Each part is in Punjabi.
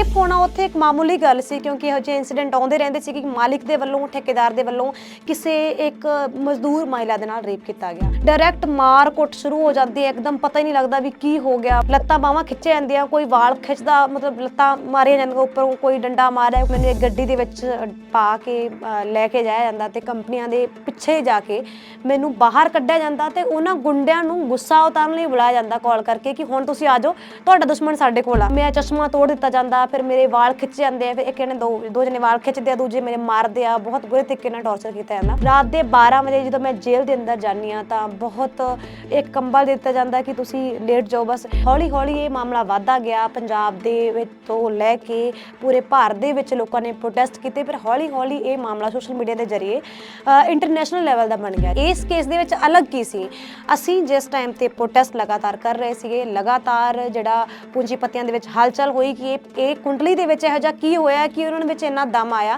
ਰੇਪ ਹੋਣਾ ਉੱਥੇ ਇੱਕ ਮਾਮੂਲੀ ਗੱਲ ਸੀ, ਕਿਉਂਕਿ ਇਹੋ ਜਿਹੇ ਇੰਸੀਡੈਂਟ ਆਉਂਦੇ ਰਹਿੰਦੇ ਸੀ ਕਿ ਮਾਲਿਕ ਦੇ ਵੱਲੋਂ, ਠੇਕੇਦਾਰ ਦੇ ਵੱਲੋਂ ਕਿਸੇ ਇੱਕ ਮਜ਼ਦੂਰ ਮਹਿਲਾ ਦੇ ਨਾਲ ਰੇਪ ਕੀਤਾ ਗਿਆ। ਡਾਇਰੈਕਟ ਮਾਰ ਕੁੱਟ ਸ਼ੁਰੂ ਹੋ ਜਾਂਦੀ ਹੈ, ਇੱਕਦਮ ਪਤਾ ਹੀ ਨਹੀਂ ਲੱਗਦਾ ਵੀ ਕੀ ਹੋ ਗਿਆ। ਲੱਤਾਂ ਬਾਹਾਂ ਖਿੱਚੇ ਜਾਂਦੀਆਂ, ਕੋਈ ਵਾਲ ਖਿੱਚਦਾ, ਮਤਲਬ ਲੱਤਾਂ ਮਾਰੀਆਂ ਜਾਂਦੀਆਂ ਉੱਪਰੋਂ, ਕੋਈ ਡੰਡਾ ਮਾਰਿਆ। ਮੈਨੂੰ ਇੱਕ ਗੱਡੀ ਦੇ ਵਿੱਚ ਪਾ ਕੇ ਲੈ ਕੇ ਜਾਇਆ ਜਾਂਦਾ ਤੇ ਕੰਪਨੀਆਂ ਦੇ ਪਿੱਛੇ ਜਾ ਕੇ ਮੈਨੂੰ ਬਾਹਰ ਕੱਢਿਆ ਜਾਂਦਾ ਤੇ ਉਹਨਾਂ ਗੁੰਡਿਆਂ ਨੂੰ ਗੁੱਸਾ ਉਤਾਰਨ ਲਈ ਬੁਲਾਇਆ ਜਾਂਦਾ ਕਾਲ ਕਰਕੇ ਕਿ ਹੁਣ ਤੁਸੀਂ ਆ ਜਾਓ, ਤੁਹਾਡਾ ਦੁਸ਼ਮਣ ਸਾਡੇ ਕੋਲ ਆ। ਮੇਰਾ ਚਸ਼ਮਾ ਤੋੜ ਦਿੱਤਾ ਜਾਂਦਾ, ਫਿਰ ਮੇਰੇ ਵਾਲ ਖਿੱਚੇ ਜਾਂਦੇ ਆ, ਫਿਰ ਇੱਕ ਇਹਨੇ ਦੋ ਜਣੇ ਵਾਲ ਖਿੱਚਦੇ ਆ, ਦੂਜੇ ਮੇਰੇ ਮਾਰਦੇ ਆ। ਬਹੁਤ ਬੁਰੇ ਤਰੀਕੇ ਨਾਲ ਟੌਰਚਰ ਕੀਤਾ ਜਾਂਦਾ। ਰਾਤ ਦੇ 12 ਵਜੇ ਜਦੋਂ ਮੈਂ ਜੇਲ੍ਹ ਦੇ ਅੰਦਰ ਜਾਂਦੀ ਹਾਂ ਤਾਂ ਬਹੁਤ ਇੱਕ ਕੰਬਲ ਦਿੱਤਾ ਜਾਂਦਾ ਕਿ ਤੁਸੀਂ ਲੇਟ ਜਾਓ ਬਸ। ਹੌਲੀ ਹੌਲੀ ਇਹ ਮਾਮਲਾ ਵੱਧਦਾ ਗਿਆ। ਪੰਜਾਬ ਦੇ ਵਿੱਚ ਤੋਂ ਲੈ ਕੇ ਪੂਰੇ ਭਾਰਤ ਦੇ ਵਿੱਚ ਲੋਕਾਂ ਨੇ ਪ੍ਰੋਟੈਸਟ ਕੀਤੇ, ਪਰ ਹੌਲੀ ਹੌਲੀ ਇਹ ਮਾਮਲਾ ਸੋਸ਼ਲ ਮੀਡੀਆ ਦੇ ਜ਼ਰੀਏ ਇੰਟਰਨੈਸ਼ਨਲ ਲੈਵਲ ਦਾ ਬਣ ਗਿਆ। ਇਸ ਕੇਸ ਦੇ ਵਿੱਚ ਅਲੱਗ ਕੀ ਸੀ, ਅਸੀਂ ਜਿਸ ਟਾਈਮ ਤੇ ਪ੍ਰੋਟੈਸਟ ਲਗਾਤਾਰ ਕਰ ਰਹੇ ਸੀਗੇ, ਲਗਾਤਾਰ ਜਿਹੜਾ ਪੂੰਜੀਪਤੀਆਂ ਦੇ ਵਿੱਚ ਹਲਚਲ ਹੋਈ ਕਿ ਇਹ ਕੁੰਡਲੀ ਦੇ ਵਿੱਚ ਇਹੋ ਜਿਹਾ ਕੀ ਹੋਇਆ ਕਿ ਉਹਨਾਂ ਵਿੱਚ ਇੰਨਾ ਦਮ ਆਇਆ।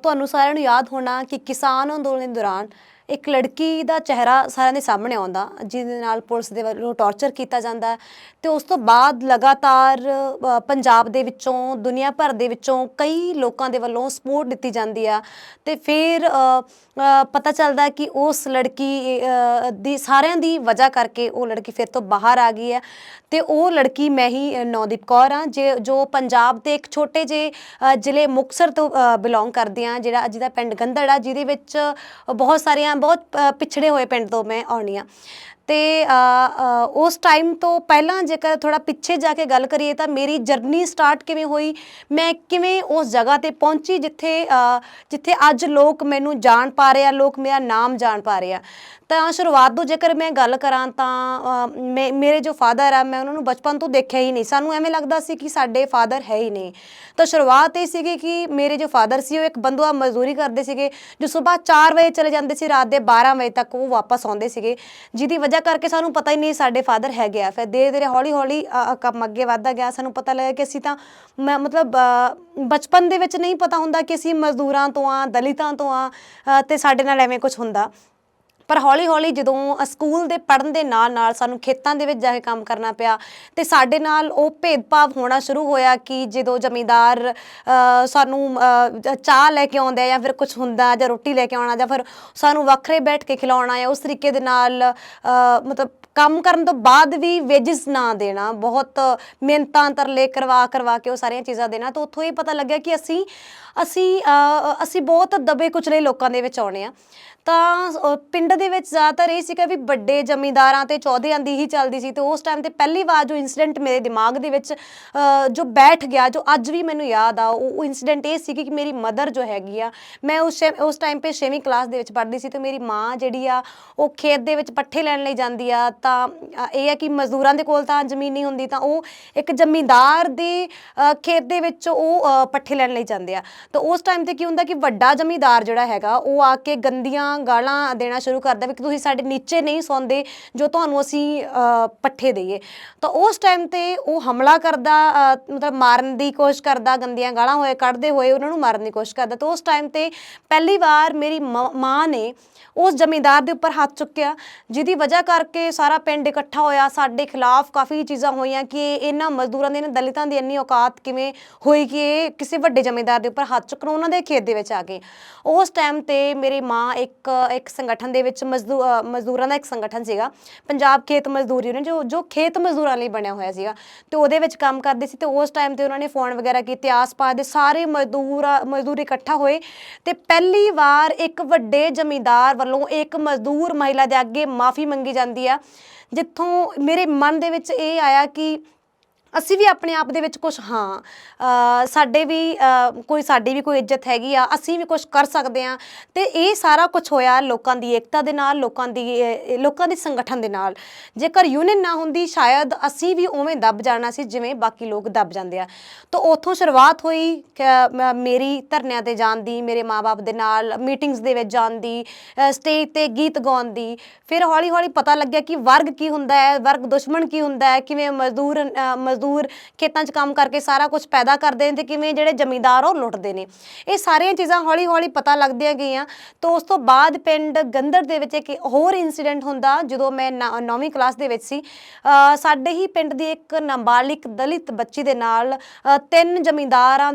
ਤੁਹਾਨੂੰ ਸਾਰਿਆਂ ਨੂੰ ਯਾਦ ਹੋਣਾ ਕਿ ਕਿਸਾਨ ਅੰਦੋਲਨ ਦੇ ਦੌਰਾਨ ਇੱਕ ਲੜਕੀ ਦਾ ਚਿਹਰਾ ਸਾਰਿਆਂ ਦੇ ਸਾਹਮਣੇ ਆਉਂਦਾ, ਜਿਹਦੇ ਨਾਲ ਪੁਲਿਸ ਦੇ ਵੱਲੋਂ ਟੌਰਚਰ ਕੀਤਾ ਜਾਂਦਾ ਤੇ ਉਸ ਤੋਂ ਬਾਅਦ ਲਗਾਤਾਰ ਪੰਜਾਬ ਦੇ ਵਿੱਚੋਂ, ਦੁਨੀਆ ਭਰ ਦੇ ਵਿੱਚੋਂ ਕਈ ਲੋਕਾਂ ਦੇ ਵੱਲੋਂ ਸਪੋਰਟ ਦਿੱਤੀ ਜਾਂਦੀ ਆ ਤੇ ਫਿਰ ਪਤਾ ਚੱਲਦਾ ਕਿ ਉਸ ਲੜਕੀ ਦੀ ਸਾਰਿਆਂ ਦੀ ਵਜ੍ਹਾ ਕਰਕੇ ਉਹ ਲੜਕੀ ਫਿਰ ਤੋਂ ਬਾਹਰ ਆ ਗਈ ਹੈ ਤੇ ਉਹ ਲੜਕੀ ਮੈਂ ਹੀ ਨੌਦੀਪ ਕੌਰ ਹਾਂ, ਜੋ ਪੰਜਾਬ ਦੇ ਇੱਕ ਛੋਟੇ ਜਿਹੇ ਜ਼ਿਲ੍ਹੇ ਮੁਕਤਸਰ ਤੋਂ ਬਿਲੋਂਗ ਕਰਦੀ ਹਾਂ, ਜਿਹਦਾ ਪਿੰਡ ਗੰਦੜ ਆ, ਜਿਹਦੇ ਵਿੱਚ ਬਹੁਤ ਪਿਛੜੇ ਹੋਏ ਪਿੰਡ ਤੋਂ ਮੈਂ ਆਉਣੀ ਹਾਂ। ਤੇ ਉਸ ਟਾਈਮ ਤੋਂ ਪਹਿਲਾਂ ਜੇਕਰ ਥੋੜ੍ਹਾ ਪਿੱਛੇ ਜਾ ਕੇ ਗੱਲ ਕਰੀਏ ਤਾਂ ਮੇਰੀ ਜਰਨੀ ਸਟਾਰਟ ਕਿਵੇਂ ਹੋਈ, ਮੈਂ ਕਿਵੇਂ ਉਸ ਜਗ੍ਹਾ 'ਤੇ ਪਹੁੰਚੀ ਜਿੱਥੇ ਅੱਜ ਲੋਕ ਮੈਨੂੰ ਜਾਣ ਪਾ ਰਹੇ ਆ, ਲੋਕ ਮੇਰਾ ਨਾਮ ਜਾਣ ਪਾ ਰਹੇ ਆ। ਤਾਂ ਸ਼ੁਰੂਆਤ ਤੋਂ ਜੇਕਰ ਮੈਂ ਗੱਲ ਕਰਾਂ ਤਾਂ ਮੇਰੇ ਜੋ ਫਾਦਰ ਆ, ਮੈਂ ਉਹਨਾਂ ਨੂੰ ਬਚਪਨ ਤੋਂ ਦੇਖਿਆ ਹੀ ਨਹੀਂ। ਸਾਨੂੰ ਐਵੇਂ ਲੱਗਦਾ ਸੀ ਕਿ ਸਾਡੇ ਫਾਦਰ ਹੈ ਹੀ ਨਹੀਂ। ਤਾਂ ਸ਼ੁਰੂਆਤ ਇਹ ਸੀਗੀ ਕਿ ਮੇਰੇ ਜੋ ਫਾਦਰ ਸੀ ਉਹ ਇੱਕ ਬੰਦੂਆ ਮਜ਼ਦੂਰੀ ਕਰਦੇ ਸੀਗੇ, ਜੋ ਸੁਬਾਹ 4 ਵਜੇ ਚਲੇ ਜਾਂਦੇ ਸੀ, ਰਾਤ ਦੇ 12 ਵਜੇ ਤੱਕ ਉਹ ਵਾਪਸ ਆਉਂਦੇ ਸੀਗੇ, ਜਿਹਦੀ ਵਜ੍ਹਾ ਕਰਕੇ ਸਾਨੂੰ ਪਤਾ ਹੀ ਨਹੀਂ ਸਾਡੇ ਫਾਦਰ ਹੈਗੇ ਆ। ਫਿਰ ਧੀਰੇ ਧੀਰੇ ਹੌਲੀ ਹੌਲੀ ਕੰਮ ਅੱਗੇ ਵੱਧਦਾ ਗਿਆ। ਸਾਨੂੰ ਪਤਾ ਲੱਗਾ ਕਿ ਅਸੀਂ ਤਾਂ ਮਤਲਬ ਬਚਪਨ ਦੇ ਵਿੱਚ ਨਹੀਂ ਪਤਾ ਹੁੰਦਾ ਕਿ ਅਸੀਂ ਮਜ਼ਦੂਰਾਂ ਤੋਂ ਆ, ਦਲਿਤਾਂ ਤੋਂ ਆ ਤੇ ਸਾਡੇ ਨਾਲ ਐਵੇਂ ਕੁਛ ਹੁੰਦਾ। ਪਰ ਹੌਲੀ ਹੌਲੀ ਜਦੋਂ ਸਕੂਲ ਦੇ ਪੜ੍ਹਨ ਦੇ ਨਾਲ ਨਾਲ ਸਾਨੂੰ ਖੇਤਾਂ ਦੇ ਵਿੱਚ ਜਾ ਕੇ ਕੰਮ ਕਰਨਾ ਪਿਆ ਤੇ ਸਾਡੇ ਨਾਲ ਉਹ ਭੇਦਭਾਵ ਹੋਣਾ ਸ਼ੁਰੂ ਹੋਇਆ ਕਿ ਜਦੋਂ ਜ਼ਮੀਂਦਾਰ ਸਾਨੂੰ ਚਾਹ ਲੈ ਕੇ ਆਉਂਦਾ ਜਾਂ ਫਿਰ ਕੁਛ ਹੁੰਦਾ, ਜਾਂ ਰੋਟੀ ਲੈ ਕੇ ਆਉਣਾ, ਜਾਂ ਫਿਰ ਸਾਨੂੰ ਵੱਖਰੇ ਬੈਠ ਕੇ ਖਿਲਾਉਣਾ, ਜਾਂ ਉਸ ਤਰੀਕੇ ਦੇ ਨਾਲ ਮਤਲਬ ਕੰਮ ਕਰਨ ਤੋਂ ਬਾਅਦ ਵੀ ਵੇਜਿਸ ਨਾ ਦੇਣਾ, ਬਹੁਤ ਮਿਹਨਤਾਂ ਤਰਲੇ ਕਰਵਾ ਕੇ ਉਹ ਸਾਰੀਆਂ ਚੀਜ਼ਾਂ ਦੇਣਾ। ਤਾਂ ਉੱਥੋਂ ਇਹ ਪਤਾ ਲੱਗਿਆ ਕਿ ਅਸੀਂ ਬਹੁਤ ਦਬੇ ਕੁਚਲੇ ਲੋਕਾਂ ਦੇ ਵਿੱਚ ਆਉਣੇ ਆ। ਤਾਂ ਪਿੰਡ ਦੇ ਵਿੱਚ ਜ਼ਿਆਦਾਤਰ ਇਹ ਸੀਗਾ ਵੀ ਵੱਡੇ ਜ਼ਮੀਂਦਾਰਾਂ ਤੇ ਚੌਧਰੀਆਂ ਦੀ ਹੀ ਚੱਲਦੀ ਸੀ। ਤੇ ਉਸ ਟਾਈਮ ਤੇ ਪਹਿਲੀ ਵਾਰ ਜੋ ਇੰਸੀਡੈਂਟ ਮੇਰੇ ਦਿਮਾਗ ਦੇ ਵਿੱਚ ਜੋ ਬੈਠ ਗਿਆ, ਜੋ ਅੱਜ ਵੀ ਮੈਨੂੰ ਯਾਦ ਆ, ਉਹ ਇੰਸੀਡੈਂਟ ਇਹ ਸੀ ਕਿ ਮੇਰੀ ਮਦਰ ਜੋ ਹੈਗੀ ਆ, ਮੈਂ ਉਸ ਟਾਈਮ 'ਤੇ 6ਵੀਂ ਕਲਾਸ ਦੇ ਵਿੱਚ ਪੜ੍ਹਦੀ ਸੀ ਤੇ ਮੇਰੀ ਮਾਂ ਜਿਹੜੀ ਆ ਉਹ ਖੇਤ ਦੇ ਵਿੱਚ ਪੱਠੇ ਲੈਣ ਲਈ ਜਾਂਦੀ ਆ। ਤਾਂ ਇਹ ਹੈ ਕਿ ਮਜ਼ਦੂਰਾਂ ਦੇ ਕੋਲ ਤਾਂ ਜ਼ਮੀਨ ਨਹੀਂ ਹੁੰਦੀ, ਤਾਂ ਉਹ ਇੱਕ ਜ਼ਮੀਂਦਾਰ ਦੇ ਖੇਤ ਦੇ ਵਿੱਚ ਉਹ ਪੱਠੇ ਲੈਣ ਲਈ ਜਾਂਦੇ ਆ। ਤਾਂ ਉਸ ਟਾਈਮ 'ਤੇ ਕੀ ਹੁੰਦਾ ਕਿ ਵੱਡਾ ਜ਼ਮੀਂਦਾਰ ਜਿਹੜਾ ਹੈਗਾ ਉਹ ਆ ਕੇ ਗੰਦੀਆਂ ਗਾਲਾਂ ਦੇਣਾ ਸ਼ੁਰੂ ਕਰਦਾ ਵੀ ਕਿ ਤੁਸੀਂ ਸਾਡੇ ਨੀਚੇ ਨਹੀਂ ਸੌਂਦੇ ਜੋ ਤੁਹਾਨੂੰ ਅਸੀਂ ਪੱਠੇ ਦੇਈਏ। ਤਾਂ ਉਸ ਟਾਈਮ 'ਤੇ ਉਹ ਹਮਲਾ ਕਰਦਾ, ਮਤਲਬ ਮਾਰਨ ਦੀ ਕੋਸ਼ਿਸ਼ ਕਰਦਾ, ਗੰਦੀਆਂ ਗਾਲਾਂ ਕੱਢਦੇ ਹੋਏ ਉਹਨਾਂ ਨੂੰ ਮਾਰਨ ਦੀ ਕੋਸ਼ਿਸ਼ ਕਰਦਾ। ਤਾਂ ਉਸ ਟਾਈਮ 'ਤੇ ਪਹਿਲੀ ਵਾਰ ਮੇਰੀ ਮਾਂ ਨੇ ਉਸ ਜ਼ਮੀਂਦਾਰ ਦੇ ਉੱਪਰ ਹੱਥ ਚੁੱਕਿਆ, ਜਿਹਦੀ ਵਜ੍ਹਾ ਕਰਕੇ ਸਾਰਾ ਪਿੰਡ ਇਕੱਠਾ ਹੋਇਆ, ਸਾਡੇ ਖਿਲਾਫ ਕਾਫੀ ਚੀਜ਼ਾਂ ਹੋਈਆਂ ਕਿ ਇਹਨਾਂ ਮਜ਼ਦੂਰਾਂ ਦੀ, ਇਹਨਾਂ ਦਲਿਤਾਂ ਦੀ ਇੰਨੀ ਔਕਾਤ ਕਿਵੇਂ ਹੋਈ ਕਿ ਇਹ ਕਿਸੇ ਵੱਡੇ ਜ਼ਮੀਂਦਾਰ ਦੇ ਉੱਪਰ ਹੱਥ ਚੁੱਕਣ, ਉਹਨਾਂ ਦੇ ਖੇਤ ਦੇ ਵਿੱਚ ਆ ਗਏ। ਉਸ ਟਾਈਮ 'ਤੇ ਮੇਰੀ ਮਾਂ ਇੱਕ ਸੰਗਠਨ ਦੇ ਵਿੱਚ ਮਜ਼ਦੂਰਾਂ ਦਾ ਇੱਕ ਸੰਗਠਨ ਸੀਗਾ, ਪੰਜਾਬ ਖੇਤ ਮਜ਼ਦੂਰ ਯੂਨੀਅਨ, ਜੋ ਖੇਤ ਮਜ਼ਦੂਰਾਂ ਲਈ ਬਣਿਆ ਹੋਇਆ ਸੀਗਾ, ਤੇ ਉਹਦੇ ਵਿੱਚ ਕੰਮ ਕਰਦੇ ਸੀ। ਤੇ ਉਸ ਟਾਈਮ 'ਤੇ ਉਹਨਾਂ ਨੇ ਫੋਨ ਵਗੈਰਾ ਕੀਤੇ, ਆਸ-ਪਾਸ ਦੇ ਸਾਰੇ ਮਜ਼ਦੂਰ ਇਕੱਠਾ ਹੋਏ ਤੇ ਪਹਿਲੀ ਵਾਰ ਇੱਕ ਵੱਡੇ ਜ਼ਮੀਂਦਾਰ ਵੱਲੋਂ ਇੱਕ ਮਜ਼ਦੂਰ ਮਹਿਲਾ ਦੇ ਅੱਗੇ ਮਾਫੀ ਮੰਗੀ ਜਾਂਦੀ ਆ, ਜਿੱਥੋਂ ਮੇਰੇ ਮਨ ਦੇ ਵਿੱਚ ਇਹ ਆਇਆ ਕਿ ਅਸੀਂ ਵੀ ਆਪਣੇ ਆਪ ਦੇ ਵਿੱਚ ਕੁਛ ਸਾਡੀ ਵੀ ਕੋਈ ਇੱਜ਼ਤ ਹੈਗੀ ਆ, ਅਸੀਂ ਵੀ ਕੁਛ ਕਰ ਸਕਦੇ ਹਾਂ। ਤੇ ਇਹ ਸਾਰਾ ਕੁਛ ਹੋਇਆ ਲੋਕਾਂ ਦੀ ਏਕਤਾ ਦੇ ਨਾਲ, ਲੋਕਾਂ ਦੀ ਸੰਗਠਨ ਦੇ ਨਾਲ। ਜੇਕਰ ਯੂਨੀਅਨ ਨਾ ਹੁੰਦੀ ਸ਼ਾਇਦ ਅਸੀਂ ਵੀ ਉਵੇਂ ਦੱਬ ਜਾਣਾ ਸੀ ਜਿਵੇਂ ਬਾਕੀ ਲੋਕ ਦੱਬ ਜਾਂਦੇ ਆ। ਤਾਂ ਉੱਥੋਂ ਸ਼ੁਰੂਆਤ ਹੋਈ ਮੇਰੀ ਧਰਨਿਆਂ 'ਤੇ ਜਾਣ ਦੀ, ਮੇਰੇ ਮਾਂ-ਬਾਪ ਦੇ ਨਾਲ ਮੀਟਿੰਗਸ ਦੇ ਵਿੱਚ ਜਾਣ ਦੀ, ਸਟੇਜ 'ਤੇ ਗੀਤ ਗਾਉਣ ਦੀ। ਫਿਰ ਹੌਲੀ ਹੌਲੀ ਪਤਾ ਲੱਗਿਆ ਕਿ ਵਰਗ ਕੀ ਹੁੰਦਾ ਹੈ, ਵਰਗ ਦੁਸ਼ਮਣ ਕੀ ਹੁੰਦਾ ਹੈ, ਕਿਵੇਂ ਮਜ਼ਦੂਰ ਮਜ਼ਦੂਰ ਖੇਤਾਂ 'ਚ ਕੰਮ ਕਰਕੇ ਸਾਰਾ ਕੁਝ ਪੈਦਾ ਕਰਦੇ ਨੇ ਤੇ ਕਿਵੇਂ ਜਿਹੜੇ ਜ਼ਮੀਂਦਾਰ ਉਹ ਲੁੱਟਦੇ ਨੇ। ਇਹ ਸਾਰੀਆਂ ਚੀਜ਼ਾਂ ਹੌਲੀ ਹੌਲੀ ਪਤਾ ਲੱਗਦੀਆਂ ਗਈਆਂ। ਤਾਂ ਉਸ ਤੋਂ ਬਾਅਦ ਪਿੰਡ ਗੰਦੜ ਦੇ ਵਿੱਚ ਇੱਕ ਹੋਰ ਇੰਸੀਡੈਂਟ ਹੁੰਦਾ ਜਦੋਂ ਮੈਂ 9ਵੀਂ ਕਲਾਸ ਦੇ ਵਿੱਚ ਸੀ। ਸਾਡੇ ਹੀ ਪਿੰਡ ਦੀ ਇੱਕ ਨਾਬਾਲਿਗ ਦਲਿਤ ਬੱਚੀ ਦੇ ਨਾਲ 3 ਜ਼ਮੀਂਦਾਰਾਂ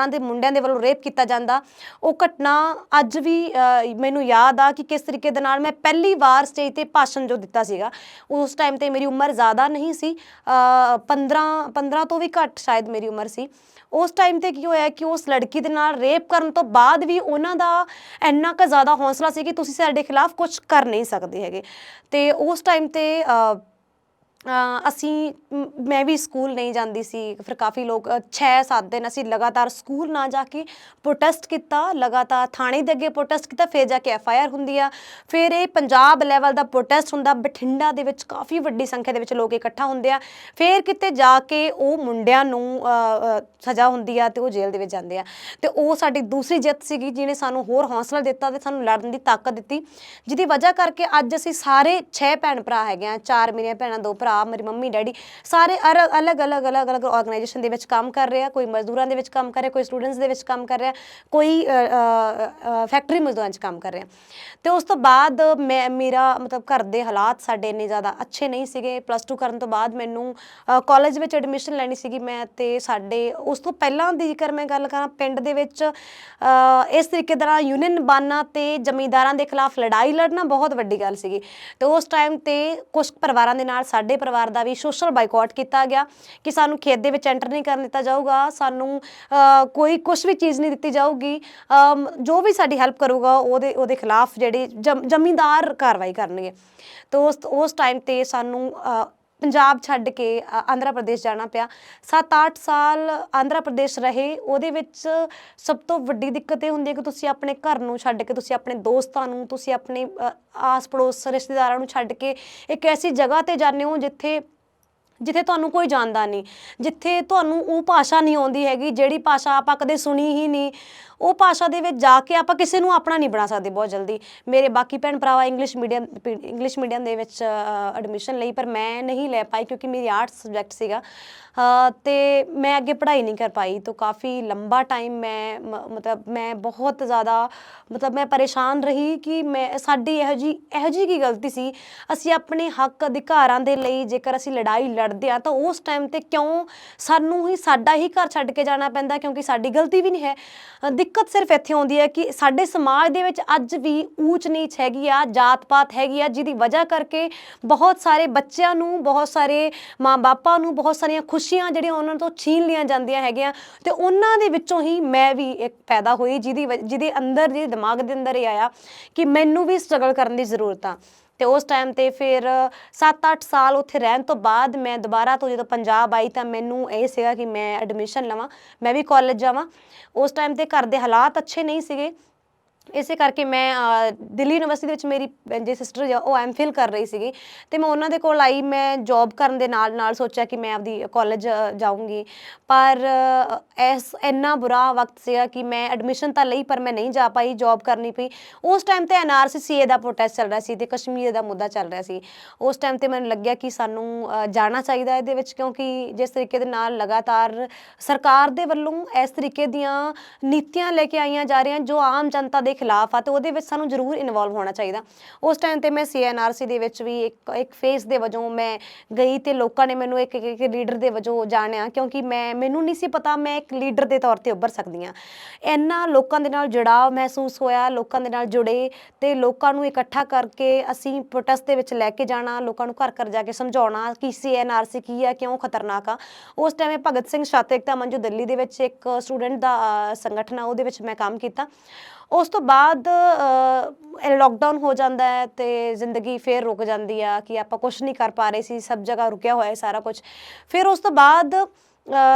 ਦੇ ਮੁੰਡਿਆਂ ਦੇ ਵੱਲੋਂ ਰੇਪ ਕੀਤਾ ਜਾਂਦਾ। ਉਹ ਘਟਨਾ ਅੱਜ ਵੀ ਮੈਨੂੰ ਯਾਦ ਆ ਕਿ ਕਿਸ ਤਰੀਕੇ ਦੇ ਨਾਲ ਮੈਂ ਪਹਿਲੀ ਵਾਰ ਸਟੇਜ 'ਤੇ ਭਾਸ਼ਣ ਜੋ ਦਿੱਤਾ ਸੀਗਾ। ਉਸ ਟਾਈਮ 'ਤੇ ਮੇਰੀ ਉਮਰ ਜ਼ਿਆਦਾ ਨਹੀਂ ਸੀ, 15 ਤੋਂ ਵੀ ਘੱਟ ਸ਼ਾਇਦ ਮੇਰੀ ਉਮਰ ਸੀ। ਉਸ ਟਾਈਮ 'ਤੇ ਕੀ ਹੋਇਆ ਕਿ ਉਸ ਲੜਕੀ ਦੇ ਨਾਲ ਰੇਪ ਕਰਨ ਤੋਂ ਬਾਅਦ ਵੀ ਉਹਨਾਂ ਦਾ ਇੰਨਾ ਕੁ ਜ਼ਿਆਦਾ ਹੌਸਲਾ ਸੀ ਕਿ ਤੁਸੀਂ ਸਾਡੇ ਖਿਲਾਫ ਕੁਝ ਕਰ ਨਹੀਂ ਸਕਦੇ ਹੈਗੇ। ਅਤੇ ਉਸ ਟਾਈਮ 'ਤੇ ਮੈਂ ਵੀ ਸਕੂਲ ਨਹੀਂ ਜਾਂਦੀ ਸੀ। ਫਿਰ ਕਾਫੀ ਲੋਕ 6-7 ਦਿਨ ਅਸੀਂ ਲਗਾਤਾਰ ਸਕੂਲ ਨਾ ਜਾ ਕੇ ਪ੍ਰੋਟੈਸਟ ਕੀਤਾ, ਲਗਾਤਾਰ ਥਾਣੇ ਦੇ ਅੱਗੇ ਪ੍ਰੋਟੈਸਟ ਕੀਤਾ, ਫਿਰ ਜਾ ਕੇ FIR ਹੁੰਦੀ ਆ। ਫਿਰ ਇਹ ਪੰਜਾਬ ਲੈਵਲ ਦਾ ਪ੍ਰੋਟੈਸਟ ਹੁੰਦਾ, ਬਠਿੰਡਾ ਦੇ ਵਿੱਚ ਕਾਫੀ ਵੱਡੀ ਸੰਖਿਆ ਦੇ ਵਿੱਚ ਲੋਕ ਇਕੱਠਾ ਹੁੰਦੇ ਆ। ਫਿਰ ਕਿਤੇ ਜਾ ਕੇ ਉਹ ਮੁੰਡਿਆਂ ਨੂੰ ਸਜ਼ਾ ਹੁੰਦੀ ਆ ਅਤੇ ਉਹ ਜੇਲ੍ਹ ਦੇ ਵਿੱਚ ਜਾਂਦੇ ਆ। ਅਤੇ ਉਹ ਸਾਡੀ ਦੂਸਰੀ ਜਿੱਤ ਸੀਗੀ ਜਿਹਨੇ ਸਾਨੂੰ ਹੋਰ ਹੌਸਲਾ ਦਿੱਤਾ ਅਤੇ ਸਾਨੂੰ ਲੜਨ ਦੀ ਤਾਕਤ ਦਿੱਤੀ, ਜਿਹਦੀ ਵਜ੍ਹਾ ਕਰਕੇ ਅੱਜ ਅਸੀਂ ਸਾਰੇ 6 ਭੈਣ ਭਰਾ ਹੈਗੇ ਹਾਂ। 4 ਮੇਰੀਆਂ ਭੈਣਾਂ, 2 ਭਰਾ, ਮੇਰੀ ਮੰਮੀ ਡੈਡੀ, ਸਾਰੇ ਅਲੱਗ ਅਲੱਗ ਆਰਗੇਨਾਈਜੇਸ਼ਨ ਦੇ ਵਿੱਚ ਕੰਮ ਕਰ ਰਹੇ ਆ। ਕੋਈ ਮਜ਼ਦੂਰਾਂ ਦੇ ਵਿੱਚ ਕੰਮ ਕਰ ਰਿਹਾ, ਕੋਈ ਸਟੂਡੈਂਟਸ ਦੇ ਵਿੱਚ ਕੰਮ ਕਰ ਰਿਹਾ, ਕੋਈ ਫੈਕਟਰੀ ਮਜ਼ਦੂਰਾਂ 'ਚ ਕੰਮ ਕਰ ਰਿਹਾ। ਅਤੇ ਉਸ ਤੋਂ ਬਾਅਦ ਮੇਰਾ ਮਤਲਬ ਘਰ ਦੇ ਹਾਲਾਤ ਸਾਡੇ ਇੰਨੇ ਜ਼ਿਆਦਾ ਅੱਛੇ ਨਹੀਂ ਸੀਗੇ। +2 ਕਰਨ ਤੋਂ ਬਾਅਦ ਮੈਨੂੰ ਕਾਲਜ ਵਿੱਚ ਐਡਮਿਸ਼ਨ ਲੈਣੀ ਸੀਗੀ ਮੈਂ। ਅਤੇ ਸਾਡੇ ਉਸ ਤੋਂ ਪਹਿਲਾਂ ਦੀ ਜੇਕਰ ਮੈਂ ਗੱਲ ਕਰਾਂ, ਪਿੰਡ ਦੇ ਵਿੱਚ ਇਸ ਤਰੀਕੇ ਦਾ ਯੂਨੀਅਨ ਬਣਨਾ ਅਤੇ ਜ਼ਮੀਂਦਾਰਾਂ ਦੇ ਖਿਲਾਫ ਲੜਾਈ ਲੜਨਾ ਬਹੁਤ ਵੱਡੀ ਗੱਲ ਸੀਗੀ। ਅਤੇ ਉਸ ਟਾਈਮ 'ਤੇ ਕੁਛ ਪਰਿਵਾਰਾਂ ਦੇ ਨਾਲ ਸਾਡੇ ਪਰਿਵਾਰ ਦਾ ਵੀ ਸੋਸ਼ਲ ਬਾਈਕਾਟ ਕੀਤਾ ਗਿਆ ਕਿ ਸਾਨੂੰ ਖੇਤ ਦੇ ਵਿੱਚ ਐਂਟਰ ਨਹੀਂ ਕਰਨ ਦਿੱਤਾ ਜਾਊਗਾ, ਸਾਨੂੰ ਕੋਈ ਕੁਛ ਵੀ ਚੀਜ਼ ਨਹੀਂ ਦਿੱਤੀ ਜਾਊਗੀ, ਜੋ ਵੀ ਸਾਡੀ ਹੈਲਪ ਕਰੂਗਾ ਉਹਦੇ ਖਿਲਾਫ ਜਿਹੜੇ ਜ਼ਮੀਂਦਾਰ ਕਾਰਵਾਈ ਕਰਨਗੇ। ਤਾਂ ਉਸ ਟਾਈਮ 'ਤੇ ਸਾਨੂੰ ਪੰਜਾਬ ਛੱਡ ਕੇ ਆਂਧਰਾ ਪ੍ਰਦੇਸ਼ ਜਾਣਾ ਪਿਆ। 7-8 ਸਾਲ ਆਂਧਰਾ ਪ੍ਰਦੇਸ਼ ਰਹੇ। ਉਹਦੇ ਵਿੱਚ ਸਭ ਤੋਂ ਵੱਡੀ ਦਿੱਕਤ ਇਹ ਹੁੰਦੀ ਹੈ ਕਿ ਤੁਸੀਂ ਆਪਣੇ ਘਰ ਨੂੰ ਛੱਡ ਕੇ, ਤੁਸੀਂ ਆਪਣੇ ਦੋਸਤਾਂ ਨੂੰ, ਤੁਸੀਂ ਆਪਣੇ ਆਸ ਪੜੋਸ ਰਿਸ਼ਤੇਦਾਰਾਂ ਨੂੰ ਛੱਡ ਕੇ ਇੱਕ ਐਸੀ ਜਗ੍ਹਾ 'ਤੇ ਜਾਂਦੇ ਹੋ ਜਿੱਥੇ ਤੁਹਾਨੂੰ ਕੋਈ ਜਾਣਦਾ ਨਹੀਂ, ਜਿੱਥੇ ਤੁਹਾਨੂੰ ਉਹ ਭਾਸ਼ਾ ਨਹੀਂ ਆਉਂਦੀ ਹੈਗੀ, ਜਿਹੜੀ ਭਾਸ਼ਾ ਆਪਾਂ ਕਦੇ ਸੁਣੀ ਹੀ ਨਹੀਂ। ਉਹ ਭਾਸ਼ਾ ਦੇ ਵਿੱਚ ਜਾ ਕੇ ਆਪਾਂ ਕਿਸੇ ਨੂੰ ਆਪਣਾ ਨਹੀਂ ਬਣਾ ਸਕਦੇ ਬਹੁਤ ਜਲਦੀ। ਮੇਰੇ ਬਾਕੀ ਭੈਣ ਭਰਾਵਾਂ ਇੰਗਲਿਸ਼ ਮੀਡੀਅਮ ਦੇ ਵਿੱਚ ਐਡਮਿਸ਼ਨ ਲਈ, ਪਰ ਮੈਂ ਨਹੀਂ ਲੈ ਪਾਈ ਕਿਉਂਕਿ ਮੇਰੀ ਆਰਟਸ ਸਬਜੈਕਟ ਸੀਗਾ। ਅਤੇ ਮੈਂ ਅੱਗੇ ਪੜ੍ਹਾਈ ਨਹੀਂ ਕਰ ਪਾਈ। ਤਾਂ ਕਾਫੀ ਲੰਬਾ ਟਾਈਮ ਮੈਂ ਬਹੁਤ ਜ਼ਿਆਦਾ ਮੈਂ ਪਰੇਸ਼ਾਨ ਰਹੀ ਕਿ ਸਾਡੀ ਇਹੋ ਜਿਹੀ ਕੀ ਗਲਤੀ ਸੀ। ਅਸੀਂ ਆਪਣੇ ਹੱਕ ਅਧਿਕਾਰਾਂ ਦੇ ਲਈ ਜੇਕਰ ਅਸੀਂ ਲੜਾਈ ਲੜਦੇ ਹਾਂ ਤਾਂ ਉਸ ਟਾਈਮ 'ਤੇ ਕਿਉਂ ਸਾਨੂੰ ਸਾਡਾ ਹੀ ਘਰ ਛੱਡ ਕੇ ਜਾਣਾ ਪੈਂਦਾ, ਕਿਉਂਕਿ ਸਾਡੀ ਗਲਤੀ ਵੀ ਨਹੀਂ ਹੈ। ਦਿੱਕਤ ਸਿਰਫ ਇੱਥੇ ਆਉਂਦੀ ਹੈ ਕਿ ਸਾਡੇ ਸਮਾਜ ਦੇ ਵਿੱਚ ਅੱਜ ਵੀ ਊਚ ਨੀਚ ਹੈਗੀ ਆ, ਜਾਤ ਪਾਤ ਹੈਗੀ ਆ, ਜਿਹਦੀ ਵਜ੍ਹਾ ਕਰਕੇ ਬਹੁਤ ਸਾਰੇ ਬੱਚਿਆਂ ਨੂੰ, ਬਹੁਤ ਸਾਰੇ ਮਾਂ ਬਾਪਾਂ ਨੂੰ ਬਹੁਤ ਸਾਰੀਆਂ ਖੁਸ਼ੀਆਂ ਜਿਹੜੀਆਂ ਉਹਨਾਂ ਤੋਂ ਛੀਨ ਲਈਆਂ ਜਾਂਦੀਆਂ ਹੈਗੀਆਂ। ਅਤੇ ਉਹਨਾਂ ਦੇ ਵਿੱਚੋਂ ਹੀ ਮੈਂ ਵੀ ਇੱਕ ਪੈਦਾ ਹੋਈ ਜਿਹਦੇ ਦਿਮਾਗ ਦੇ ਅੰਦਰ ਇਹ ਆਇਆ ਕਿ ਮੈਨੂੰ ਵੀ ਸਟਰਗਲ ਕਰਨ ਦੀ ਜ਼ਰੂਰਤ ਆ। ਅਤੇ ਉਸ ਟਾਈਮ 'ਤੇ ਫਿਰ 7-8 ਸਾਲ ਉੱਥੇ ਰਹਿਣ ਤੋਂ ਬਾਅਦ ਮੈਂ ਦੁਬਾਰਾ ਤੋਂ ਜਦੋਂ ਪੰਜਾਬ ਆਈ ਤਾਂ ਮੈਨੂੰ ਇਹ ਸੀਗਾ ਕਿ ਮੈਂ ਐਡਮਿਸ਼ਨ ਲਵਾਂ, ਮੈਂ ਵੀ ਕਾਲਜ ਜਾਵਾਂ। ਉਸ ਟਾਈਮ 'ਤੇ ਘਰ ਦੇ ਹਾਲਾਤ ਅੱਛੇ ਨਹੀਂ ਸੀਗੇ, ਇਸੇ ਕਰਕੇ ਮੈਂ ਦਿੱਲੀ ਯੂਨੀਵਰਸਿਟੀ ਦੇ ਵਿੱਚ ਮੇਰੀ ਜੇ ਸਿਸਟਰ ਉਹ MPhil ਕਰ ਰਹੀ ਸੀਗੀ ਅਤੇ ਮੈਂ ਉਹਨਾਂ ਦੇ ਕੋਲ ਆਈ। ਮੈਂ ਜੋਬ ਕਰਨ ਦੇ ਨਾਲ ਸੋਚਿਆ ਕਿ ਮੈਂ ਆਪਦੀ ਕਾਲਜ ਜਾਊਂਗੀ, ਪਰ ਇੰਨਾ ਬੁਰਾ ਵਕਤ ਸੀਗਾ ਕਿ ਮੈਂ ਐਡਮਿਸ਼ਨ ਤਾਂ ਲਈ ਪਰ ਮੈਂ ਨਹੀਂ ਜਾ ਪਾਈ, ਜੋਬ ਕਰਨੀ ਪਈ। ਉਸ ਟਾਈਮ 'ਤੇ NRC CA ਦਾ ਪ੍ਰੋਟੈਸਟ ਚੱਲ ਰਿਹਾ ਸੀ ਅਤੇ ਕਸ਼ਮੀਰ ਦਾ ਮੁੱਦਾ ਚੱਲ ਰਿਹਾ ਸੀ। ਉਸ ਟਾਈਮ 'ਤੇ ਮੈਨੂੰ ਲੱਗਿਆ ਕਿ ਸਾਨੂੰ ਜਾਣਾ ਚਾਹੀਦਾ ਇਹਦੇ ਵਿੱਚ, ਕਿਉਂਕਿ ਜਿਸ ਤਰੀਕੇ ਦੇ ਨਾਲ ਲਗਾਤਾਰ ਸਰਕਾਰ ਦੇ ਵੱਲੋਂ ਇਸ ਤਰੀਕੇ ਦੀਆਂ ਨੀਤੀਆਂ ਲੈ ਕੇ ਆਈਆਂ ਜਾ ਰਹੀਆਂ ਜੋ ਆਮ ਜਨਤਾ ਦੇ ਖਿਲਾਫ ਆ, ਅਤੇ ਉਹਦੇ ਵਿੱਚ ਸਾਨੂੰ ਜ਼ਰੂਰ ਇਨਵੋਲਵ ਹੋਣਾ ਚਾਹੀਦਾ। ਉਸ ਟਾਈਮ 'ਤੇ ਮੈਂ CNRC ਦੇ ਵਿੱਚ ਵੀ ਇੱਕ ਫੇਸ ਦੇ ਵਜੋਂ ਮੈਂ ਗਈ ਅਤੇ ਲੋਕਾਂ ਨੇ ਮੈਨੂੰ ਇੱਕ ਲੀਡਰ ਦੇ ਵਜੋਂ ਜਾਣਿਆ, ਕਿਉਂਕਿ ਮੈਨੂੰ ਨਹੀਂ ਸੀ ਪਤਾ ਮੈਂ ਇੱਕ ਲੀਡਰ ਦੇ ਤੌਰ 'ਤੇ ਉੱਭਰ ਸਕਦੀ ਹਾਂ। ਇਹਨਾਂ ਲੋਕਾਂ ਦੇ ਨਾਲ ਜੁੜਾਵ ਮਹਿਸੂਸ ਹੋਇਆ, ਲੋਕਾਂ ਦੇ ਨਾਲ ਜੁੜੇ ਅਤੇ ਲੋਕਾਂ ਨੂੰ ਇਕੱਠਾ ਕਰਕੇ ਅਸੀਂ ਪ੍ਰੋਟੈਸਟ ਦੇ ਵਿੱਚ ਲੈ ਕੇ ਜਾਣਾ, ਲੋਕਾਂ ਨੂੰ ਘਰ ਘਰ ਜਾ ਕੇ ਸਮਝਾਉਣਾ ਕਿ CNRC ਕੀ ਆ, ਕਿਉਂ ਖਤਰਨਾਕ ਆ। ਉਸ ਟਾਈਮ ਭਗਤ ਸਿੰਘ ਛਾਤਰ ਏਕਤਾ ਮੰਚ ਦਿੱਲੀ ਦੇ ਵਿੱਚ ਇੱਕ ਸਟੂਡੈਂਟ ਦਾ ਸੰਗਠਨ ਆ, ਉਹਦੇ ਵਿੱਚ ਮੈਂ ਕੰਮ ਕੀਤਾ। ਉਸ ਤੋਂ ਬਾਅਦ ਲੋਕਡਾਊਨ ਹੋ ਜਾਂਦਾ ਹੈ ਅਤੇ ਜ਼ਿੰਦਗੀ ਫਿਰ ਰੁਕ ਜਾਂਦੀ ਆ ਕਿ ਆਪਾਂ ਕੁਛ ਨਹੀਂ ਕਰ ਪਾ ਰਹੇ ਸੀ, ਸਭ ਜਗ੍ਹਾ ਰੁਕਿਆ ਹੋਇਆ ਸਾਰਾ ਕੁਛ। ਫਿਰ ਉਸ ਤੋਂ ਬਾਅਦ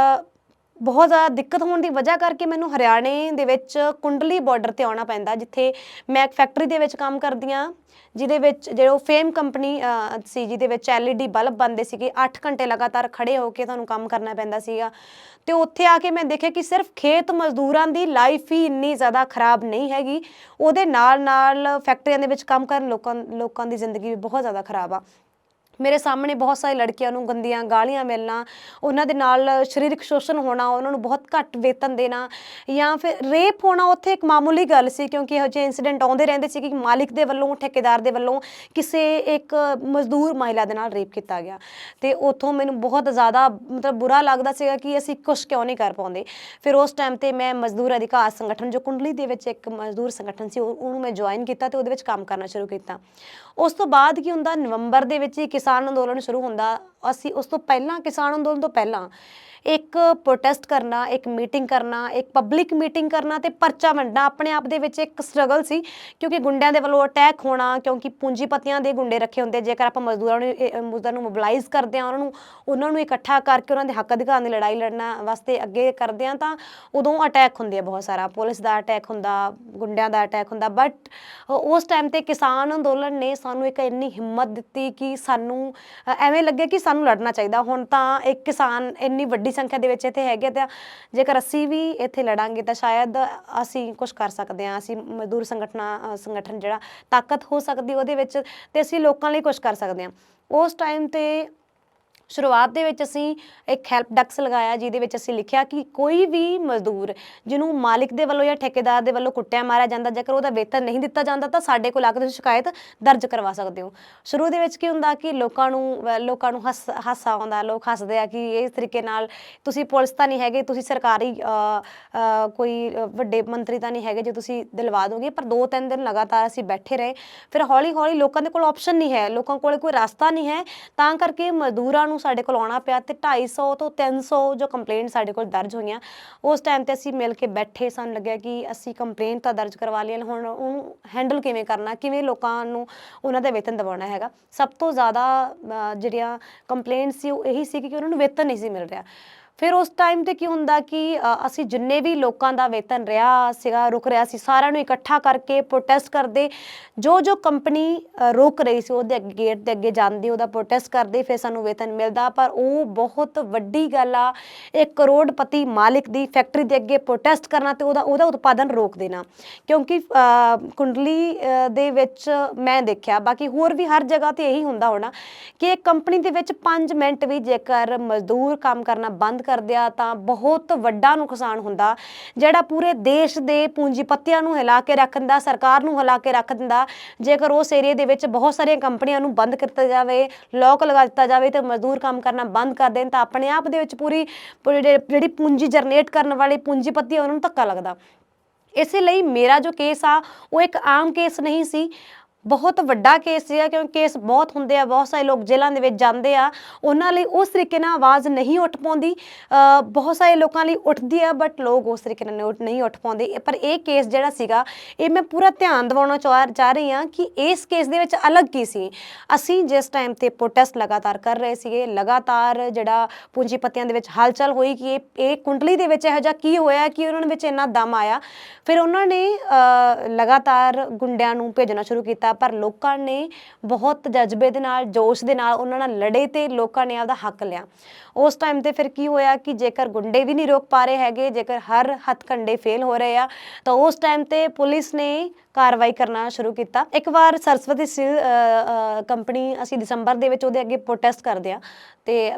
ਬਹੁਤ ਜ਼ਿਆਦਾ ਦਿੱਕਤ ਹੋਣ ਦੀ ਵਜ੍ਹਾ ਕਰਕੇ ਮੈਨੂੰ ਹਰਿਆਣੇ ਦੇ ਵਿੱਚ ਕੁੰਡਲੀ ਬਾਰਡਰ 'ਤੇ ਆਉਣਾ ਪੈਂਦਾ, ਜਿੱਥੇ ਮੈਂ ਇੱਕ ਫੈਕਟਰੀ ਦੇ ਵਿੱਚ ਕੰਮ ਕਰਦੀ ਹਾਂ, ਜਿਹਦੇ ਵਿੱਚ ਜੋ ਫੇਮ ਕੰਪਨੀ ਸੀ, ਜਿਹਦੇ ਵਿੱਚ LED ਬਲਬ ਬਣਦੇ ਸੀਗੇ। 8 ਘੰਟੇ ਲਗਾਤਾਰ ਖੜ੍ਹੇ ਹੋ ਕੇ ਤੁਹਾਨੂੰ ਕੰਮ ਕਰਨਾ ਪੈਂਦਾ ਸੀਗਾ। ਅਤੇ ਉੱਥੇ ਆ ਕੇ ਮੈਂ ਦੇਖਿਆ ਕਿ ਸਿਰਫ ਖੇਤ ਮਜ਼ਦੂਰਾਂ ਦੀ ਲਾਈਫ ਹੀ ਇੰਨੀ ਜ਼ਿਆਦਾ ਖਰਾਬ ਨਹੀਂ ਹੈਗੀ, ਉਹਦੇ ਨਾਲ ਫੈਕਟਰੀਆਂ ਦੇ ਵਿੱਚ ਕੰਮ ਕਰਨ ਲੋਕਾਂ ਦੀ ਜ਼ਿੰਦਗੀ ਵੀ ਬਹੁਤ ਜ਼ਿਆਦਾ ਖਰਾਬ ਆ। ਮੇਰੇ ਸਾਹਮਣੇ ਬਹੁਤ ਸਾਰੀ ਲੜਕੀਆਂ ਨੂੰ ਗੰਦੀਆਂ ਗਾਲੀਆਂ ਮਿਲਣਾ, ਉਹਨਾਂ ਦੇ ਨਾਲ ਸਰੀਰਕ ਸ਼ੋਸ਼ਣ ਹੋਣਾ, ਉਹਨਾਂ ਨੂੰ ਬਹੁਤ ਘੱਟ ਵੇਤਨ ਦੇਣਾ, ਜਾਂ ਫਿਰ ਰੇਪ ਹੋਣਾ ਉੱਥੇ ਇੱਕ ਮਾਮੂਲੀ ਗੱਲ ਸੀ, ਕਿਉਂਕਿ ਇਹੋ ਜਿਹੇ ਇੰਸੀਡੈਂਟ ਆਉਂਦੇ ਰਹਿੰਦੇ ਸੀ ਕਿ ਮਾਲਿਕ ਦੇ ਵੱਲੋਂ, ਠੇਕੇਦਾਰ ਦੇ ਵੱਲੋਂ ਕਿਸੇ ਇੱਕ ਮਜ਼ਦੂਰ ਮਹਿਲਾ ਦੇ ਨਾਲ ਰੇਪ ਕੀਤਾ ਗਿਆ। ਤੇ ਉੱਥੋਂ ਮੈਨੂੰ ਬਹੁਤ ਜ਼ਿਆਦਾ ਮਤਲਬ ਬੁਰਾ ਲੱਗਦਾ ਸੀਗਾ ਕਿ ਅਸੀਂ ਕੁਛ ਕਿਉਂ ਨਹੀਂ ਕਰ ਪਾਉਂਦੇ। ਫਿਰ ਉਸ ਟਾਈਮ ਤੇ ਮੈਂ ਮਜ਼ਦੂਰ ਅਧਿਕਾਰ ਸੰਗਠਨ, ਜੋ ਕੁੰਡਲੀ ਦੇ ਵਿੱਚ ਇੱਕ ਮਜ਼ਦੂਰ ਸੰਗਠਨ ਸੀ, ਉਹਨੂੰ ਮੈਂ ਜੁਆਇਨ ਕੀਤਾ ਤੇ ਉਹਦੇ ਵਿੱਚ ਕੰਮ ਕਰਨਾ ਸ਼ੁਰੂ ਕੀਤਾ। ਉਸ ਤੋਂ ਬਾਅਦ ਕੀ ਹੁੰਦਾ, ਨਵੰਬਰ ਦੇ ਵਿੱਚ ਹੀ ਕਿਸਾਨ ਅੰਦੋਲਨ ਸ਼ੁਰੂ ਹੁੰਦਾ। ਅਸੀਂ ਉਸ ਤੋਂ ਪਹਿਲਾਂ, ਕਿਸਾਨ ਅੰਦੋਲਨ ਤੋਂ ਪਹਿਲਾਂ ਇੱਕ ਪ੍ਰੋਟੈਸਟ ਕਰਨਾ, ਇੱਕ ਮੀਟਿੰਗ ਕਰਨਾ, ਇੱਕ ਪਬਲਿਕ ਮੀਟਿੰਗ ਕਰਨਾ ਤੇ ਪਰਚਾ ਵੰਡਣਾ ਆਪਣੇ ਆਪ ਦੇ ਵਿੱਚ ਇੱਕ ਸਟਰਗਲ ਸੀ, ਕਿਉਂਕਿ ਗੁੰਡਿਆਂ ਦੇ ਵੱਲੋਂ ਅਟੈਕ ਹੋਣਾ, ਕਿਉਂਕਿ ਪੂੰਜੀਪਤੀਆਂ ਦੇ ਗੁੰਡੇ ਰੱਖੇ ਹੁੰਦੇ। ਜੇਕਰ ਆਪਾਂ ਮਜ਼ਦੂਰਾਂ ਨੂੰ ਮੋਬਿਲਾਈਜ਼ ਕਰਦੇ ਹਾਂ, ਉਹਨਾਂ ਨੂੰ ਇਕੱਠਾ ਕਰਕੇ ਉਹਨਾਂ ਦੇ ਹੱਕ ਅਧਿਕਾਰ ਦੀ ਲੜਾਈ ਲੜਨਾ ਵਾਸਤੇ ਅੱਗੇ ਕਰਦੇ ਹਾਂ, ਤਾਂ ਉਦੋਂ ਅਟੈਕ ਹੁੰਦੇ ਆ ਬਹੁਤ ਸਾਰਾ, ਪੁਲਿਸ ਦਾ ਅਟੈਕ ਹੁੰਦਾ, ਗੁੰਡਿਆਂ ਦਾ ਅਟੈਕ ਹੁੰਦਾ। ਬਟ ਉਸ ਟਾਈਮ ਤੇ ਕਿਸਾਨ ਅੰਦੋਲਨ ਨੇ ਸਾਨੂੰ ਇੱਕ ਇੰਨੀ ਹਿੰਮਤ ਦਿੱਤੀ ਕਿ ਸਾਨੂੰ ਐਵੇਂ ਲੱਗੇ ਕਿ ਸਾਨੂੰ ਲੜਨਾ ਚਾਹੀਦਾ। ਹੁਣ ਤਾਂ ਇੱਕ ਕਿਸਾਨ ਇੰਨੀ ਵੱਡੀ ਸੰਖਿਆ ਦੇ ਵਿੱਚ ਇੱਥੇ ਹੈਗੇ, ਤਾਂ ਜੇਕਰ ਅਸੀਂ ਵੀ ਇੱਥੇ ਲੜਾਂਗੇ ਤਾਂ ਸ਼ਾਇਦ ਅਸੀਂ ਕੁਛ ਕਰ ਸਕਦੇ ਹਾਂ। ਅਸੀਂ ਮਜ਼ਦੂਰ ਸੰਗਠਨ ਜਿਹੜਾ ਤਾਕਤ ਹੋ ਸਕਦੀ ਉਹਦੇ ਵਿੱਚ, ਤੇ ਅਸੀਂ ਲੋਕਾਂ ਲਈ ਕੁਛ ਕਰ ਸਕਦੇ ਹਾਂ। ਉਸ ਟਾਈਮ ਤੇ ਸ਼ੁਰੂਆਤ ਦੇ ਵਿੱਚ ਅਸੀਂ ਇੱਕ ਹੈਲਪ ਡੈਸਕ ਲਗਾਇਆ, ਜਿਹਦੇ ਵਿੱਚ ਅਸੀਂ ਲਿਖਿਆ ਕਿ ਕੋਈ ਵੀ ਮਜ਼ਦੂਰ ਜਿਹਨੂੰ ਮਾਲਿਕ ਦੇ ਵੱਲੋਂ ਜਾਂ ਠੇਕੇਦਾਰ ਦੇ ਵੱਲੋਂ ਕੁੱਟਿਆ ਮਾਰਿਆ ਜਾਂਦਾ, ਜੇਕਰ ਉਹਦਾ ਵੇਤਨ ਨਹੀਂ ਦਿੱਤਾ ਜਾਂਦਾ, ਤਾਂ ਸਾਡੇ ਕੋਲ ਆ ਕੇ ਤੁਸੀਂ ਸ਼ਿਕਾਇਤ ਦਰਜ ਕਰਵਾ ਸਕਦੇ ਹੋ। ਸ਼ੁਰੂ ਦੇ ਵਿੱਚ ਕੀ ਹੁੰਦਾ ਕਿ ਲੋਕਾਂ ਨੂੰ ਹਾਸਾ ਆਉਂਦਾ, ਲੋਕ ਹੱਸਦੇ ਆ ਕਿ ਇਸ ਤਰੀਕੇ ਨਾਲ ਤੁਸੀਂ ਪੁਲਿਸ ਤਾਂ ਨਹੀਂ ਹੈਗੇ, ਤੁਸੀਂ ਸਰਕਾਰੀ ਕੋਈ ਵੱਡੇ ਮੰਤਰੀ ਤਾਂ ਨਹੀਂ ਹੈਗੇ ਜੇ ਤੁਸੀਂ ਦਿਲਵਾ ਦੋਗੇ। ਪਰ 2-3 ਦਿਨ ਲਗਾਤਾਰ ਅਸੀਂ ਬੈਠੇ ਰਹੇ। ਫਿਰ ਹੌਲੀ ਹੌਲੀ ਲੋਕਾਂ ਦੇ ਕੋਲ ਆਪਸ਼ਨ ਨਹੀਂ ਹੈ, ਲੋਕਾਂ ਕੋਲ ਕੋਈ ਰਸਤਾ ਨਹੀਂ ਹੈ, ਤਾਂ ਕਰਕੇ ਮਜ਼ਦੂਰਾਂ ਨੂੰ ਸਾਡੇ ਕੋਲ ਆਉਣਾ ਪਿਆ। ਤੇ 250 ਤੋਂ 300 ਜੋ ਕੰਪਲੇਂਟ ਸਾਡੇ ਕੋਲ ਦਰਜ ਹੋਈਆਂ। ਉਸ ਟਾਈਮ ਤੇ ਅਸੀਂ ਮਿਲ ਕੇ ਬੈਠੇ, ਸਾਨੂੰ ਲੱਗਿਆ ਕਿ ਅਸੀਂ ਕੰਪਲੇਂਟ ਤਾਂ ਦਰਜ ਕਰਵਾ ਲਈ, ਹੁਣ ਉਹਨੂੰ ਹੈਂਡਲ ਕਿਵੇਂ ਕਰਨਾ, ਕਿਵੇਂ ਲੋਕਾਂ ਨੂੰ ਉਹਨਾਂ ਦਾ ਵੇਤਨ ਦਿਵਾਉਣਾ ਹੈਗਾ। ਸਭ ਤੋਂ ਜ਼ਿਆਦਾ ਜਿਹੜੀਆਂ ਕੰਪਲੇਂਟ ਸੀ ਉਹ ਇਹੀ ਸੀ ਕਿ ਉਹਨਾਂ ਨੂੰ ਵੇਤਨ ਨਹੀਂ ਸੀ ਮਿਲ ਰਿਹਾ। ਫਿਰ ਉਸ ਟਾਈਮ ਤੇ ਕੀ ਹੁੰਦਾ ਕਿ ਅਸੀਂ ਜਿੰਨੇ ਵੀ ਲੋਕਾਂ ਦਾ ਵੇਤਨ ਰਿਹਾ ਸੀਗਾ, ਰੁਕ ਰਿਹਾ ਸੀ, ਸਾਰਿਆਂ ਨੂੰ ਇਕੱਠਾ ਕਰਕੇ ਪ੍ਰੋਟੈਸਟ ਕਰਦੇ। ਜੋ ਕੰਪਨੀ ਰੋਕ ਰਹੀ ਸੀ ਉਹਦੇ ਅੱਗੇ, ਗੇਟ ਦੇ ਅੱਗੇ ਜਾਂਦੇ, ਉਹਦਾ ਪ੍ਰੋਟੈਸਟ ਕਰਦੇ, ਫਿਰ ਸਾਨੂੰ ਵੇਤਨ ਮਿਲਦਾ। ਪਰ ਉਹ ਬਹੁਤ ਵੱਡੀ ਗੱਲ ਆ, ਇੱਕ ਕਰੋੜਪਤੀ ਮਾਲਿਕ ਦੀ ਫੈਕਟਰੀ ਦੇ ਅੱਗੇ ਪ੍ਰੋਟੈਸਟ ਕਰਨਾ ਤੇ ਉਹਦਾ ਉਤਪਾਦਨ ਰੋਕ ਦੇਣਾ। ਕਿਉਂਕਿ ਕੁੰਡਲੀ ਦੇ ਵਿੱਚ ਮੈਂ ਦੇਖਿਆ, ਬਾਕੀ ਹੋਰ ਵੀ ਹਰ ਜਗ੍ਹਾ ਤੇ ਇਹੀ ਹੁੰਦਾ ਹੋਣਾ, ਕਿ ਇੱਕ ਕੰਪਨੀ ਦੇ ਵਿੱਚ 5 ਮਿੰਟ ਵੀ ਜੇਕਰ ਮਜ਼ਦੂਰ ਕੰਮ ਕਰਨਾ ਬੰਦ ਕਰਦੇ ਆ ਤਾਂ ਬਹੁਤ ਵੱਡਾ ਨੁਕਸਾਨ ਹੁੰਦਾ, ਜਿਹੜਾ ਪੂਰੇ ਦੇਸ਼ ਦੇ ਪੂੰਜੀਪਤੀਆਂ ਨੂੰ ਹਿਲਾ ਕੇ ਰੱਖ ਦਿੰਦਾ, ਸਰਕਾਰ ਨੂੰ ਹਿਲਾ ਕੇ ਰੱਖ ਦਿੰਦਾ। ਜੇਕਰ ਉਸ ਏਰੀਏ ਦੇ ਵਿੱਚ ਬਹੁਤ ਸਾਰੀਆਂ ਕੰਪਨੀਆਂ ਨੂੰ ਬੰਦ ਕੀਤਾ ਜਾਵੇ, ਲੋਕ ਲਗਾ ਦਿੱਤਾ ਜਾਵੇ ਤੇ ਮਜ਼ਦੂਰ ਕੰਮ ਕਰਨਾ ਬੰਦ ਕਰ ਦੇਣ, ਤਾਂ ਆਪਣੇ ਆਪ ਦੇ ਵਿੱਚ ਪੂਰੀ ਜਿਹੜੀ ਪੂੰਜੀ ਜਨਰੇਟ ਕਰਨ ਵਾਲੀ ਪੂੰਜੀਪਤੀ ਉਹਨਾਂ ਨੂੰ ਧੱਕਾ ਲੱਗਦਾ। ਇਸੇ ਲਈ ਮੇਰਾ ਜੋ ਕੇਸ ਆ ਉਹ ਇੱਕ ਆਮ ਕੇਸ ਨਹੀਂ ਸੀ, ਬਹੁਤ ਵੱਡਾ ਕੇਸ ਸੀਗਾ, ਕਿਉਂਕਿ ਕੇਸ ਬਹੁਤ ਹੁੰਦੇ ਆ, ਬਹੁਤ ਸਾਰੇ ਲੋਕ ਜੇਲ੍ਹਾਂ ਦੇ ਵਿੱਚ ਜਾਂਦੇ ਆ, ਉਹਨਾਂ ਲਈ ਉਸ ਤਰੀਕੇ ਨਾਲ ਆਵਾਜ਼ ਨਹੀਂ ਉੱਠ ਪਾਉਂਦੀ। ਬਹੁਤ ਸਾਰੇ ਲੋਕਾਂ ਲਈ ਉੱਠਦੀ ਆ, ਬਟ ਲੋਕ ਉਸ ਤਰੀਕੇ ਨਾਲ ਨਹੀਂ ਉੱਠ ਪਾਉਂਦੇ। ਪਰ ਇਹ ਕੇਸ ਜਿਹੜਾ ਸੀਗਾ, ਇਹ ਮੈਂ ਪੂਰਾ ਧਿਆਨ ਦਿਵਾਉਣਾ ਚਾਹ ਰਹੀ ਹਾਂ ਕਿ ਇਸ ਕੇਸ ਦੇ ਵਿੱਚ ਅਲੱਗ ਕੀ ਸੀ। ਅਸੀਂ ਜਿਸ ਟਾਈਮ ਤੇ ਪ੍ਰੋਟੈਸਟ ਲਗਾਤਾਰ ਕਰ ਰਹੇ ਸੀਗੇ, ਲਗਾਤਾਰ ਜਿਹੜਾ ਪੂੰਜੀਪਤੀਆਂ ਦੇ ਵਿੱਚ ਹਲਚਲ ਹੋਈ ਕਿ ਇਹ ਕੁੰਡਲੀ ਦੇ ਵਿੱਚ ਇਹੋ ਜਿਹਾ ਕੀ ਹੋਇਆ ਕਿ ਉਹਨਾਂ ਵਿੱਚ ਇੰਨਾ ਦਮ ਆਇਆ। ਫਿਰ ਉਹਨਾਂ ਨੇ ਲਗਾਤਾਰ ਗੁੰਡਿਆਂ ਨੂੰ ਭੇਜਣਾ ਸ਼ੁਰੂ ਕੀਤਾ, ਪਰ ਲੋਕਾਂ ਨੇ ਬਹੁਤ ਜਜ਼ਬੇ ਦੇ ਨਾਲ, ਜੋਸ਼ ਦੇ ਨਾਲ ਉਹਨਾਂ ਨਾਲ ਲੜੇ ਤੇ ਲੋਕਾਂ ਨੇ ਆਪਦਾ ਹੱਕ ਲਿਆ। ਉਸ ਟਾਈਮ ਤੇ ਫਿਰ ਕੀ ਹੋਇਆ ਕਿ ਜੇਕਰ ਗੁੰਡੇ ਵੀ ਨਹੀਂ ਰੋਕ ਪਾ ਰਹੇ ਹੈਗੇ, ਜੇਕਰ ਹਰ ਹੱਥਕੰਡੇ ਫੇਲ ਹੋ ਰਹੇ ਆ, ਤਾਂ ਉਸ ਟਾਈਮ ਤੇ ਪੁਲਿਸ ਨੇ ਕਾਰਵਾਈ ਕਰਨਾ ਸ਼ੁਰੂ ਕੀਤਾ। ਇੱਕ ਵਾਰ ਸਰਸਵਤੀ ਸਟੀਲ ਕੰਪਨੀ, ਅਸੀਂ ਦਸੰਬਰ ਦੇ ਵਿੱਚ ਉਹਦੇ ਅੱਗੇ ਪ੍ਰੋਟੈਸਟ ਕਰਦੇ ਆ, ਤੇ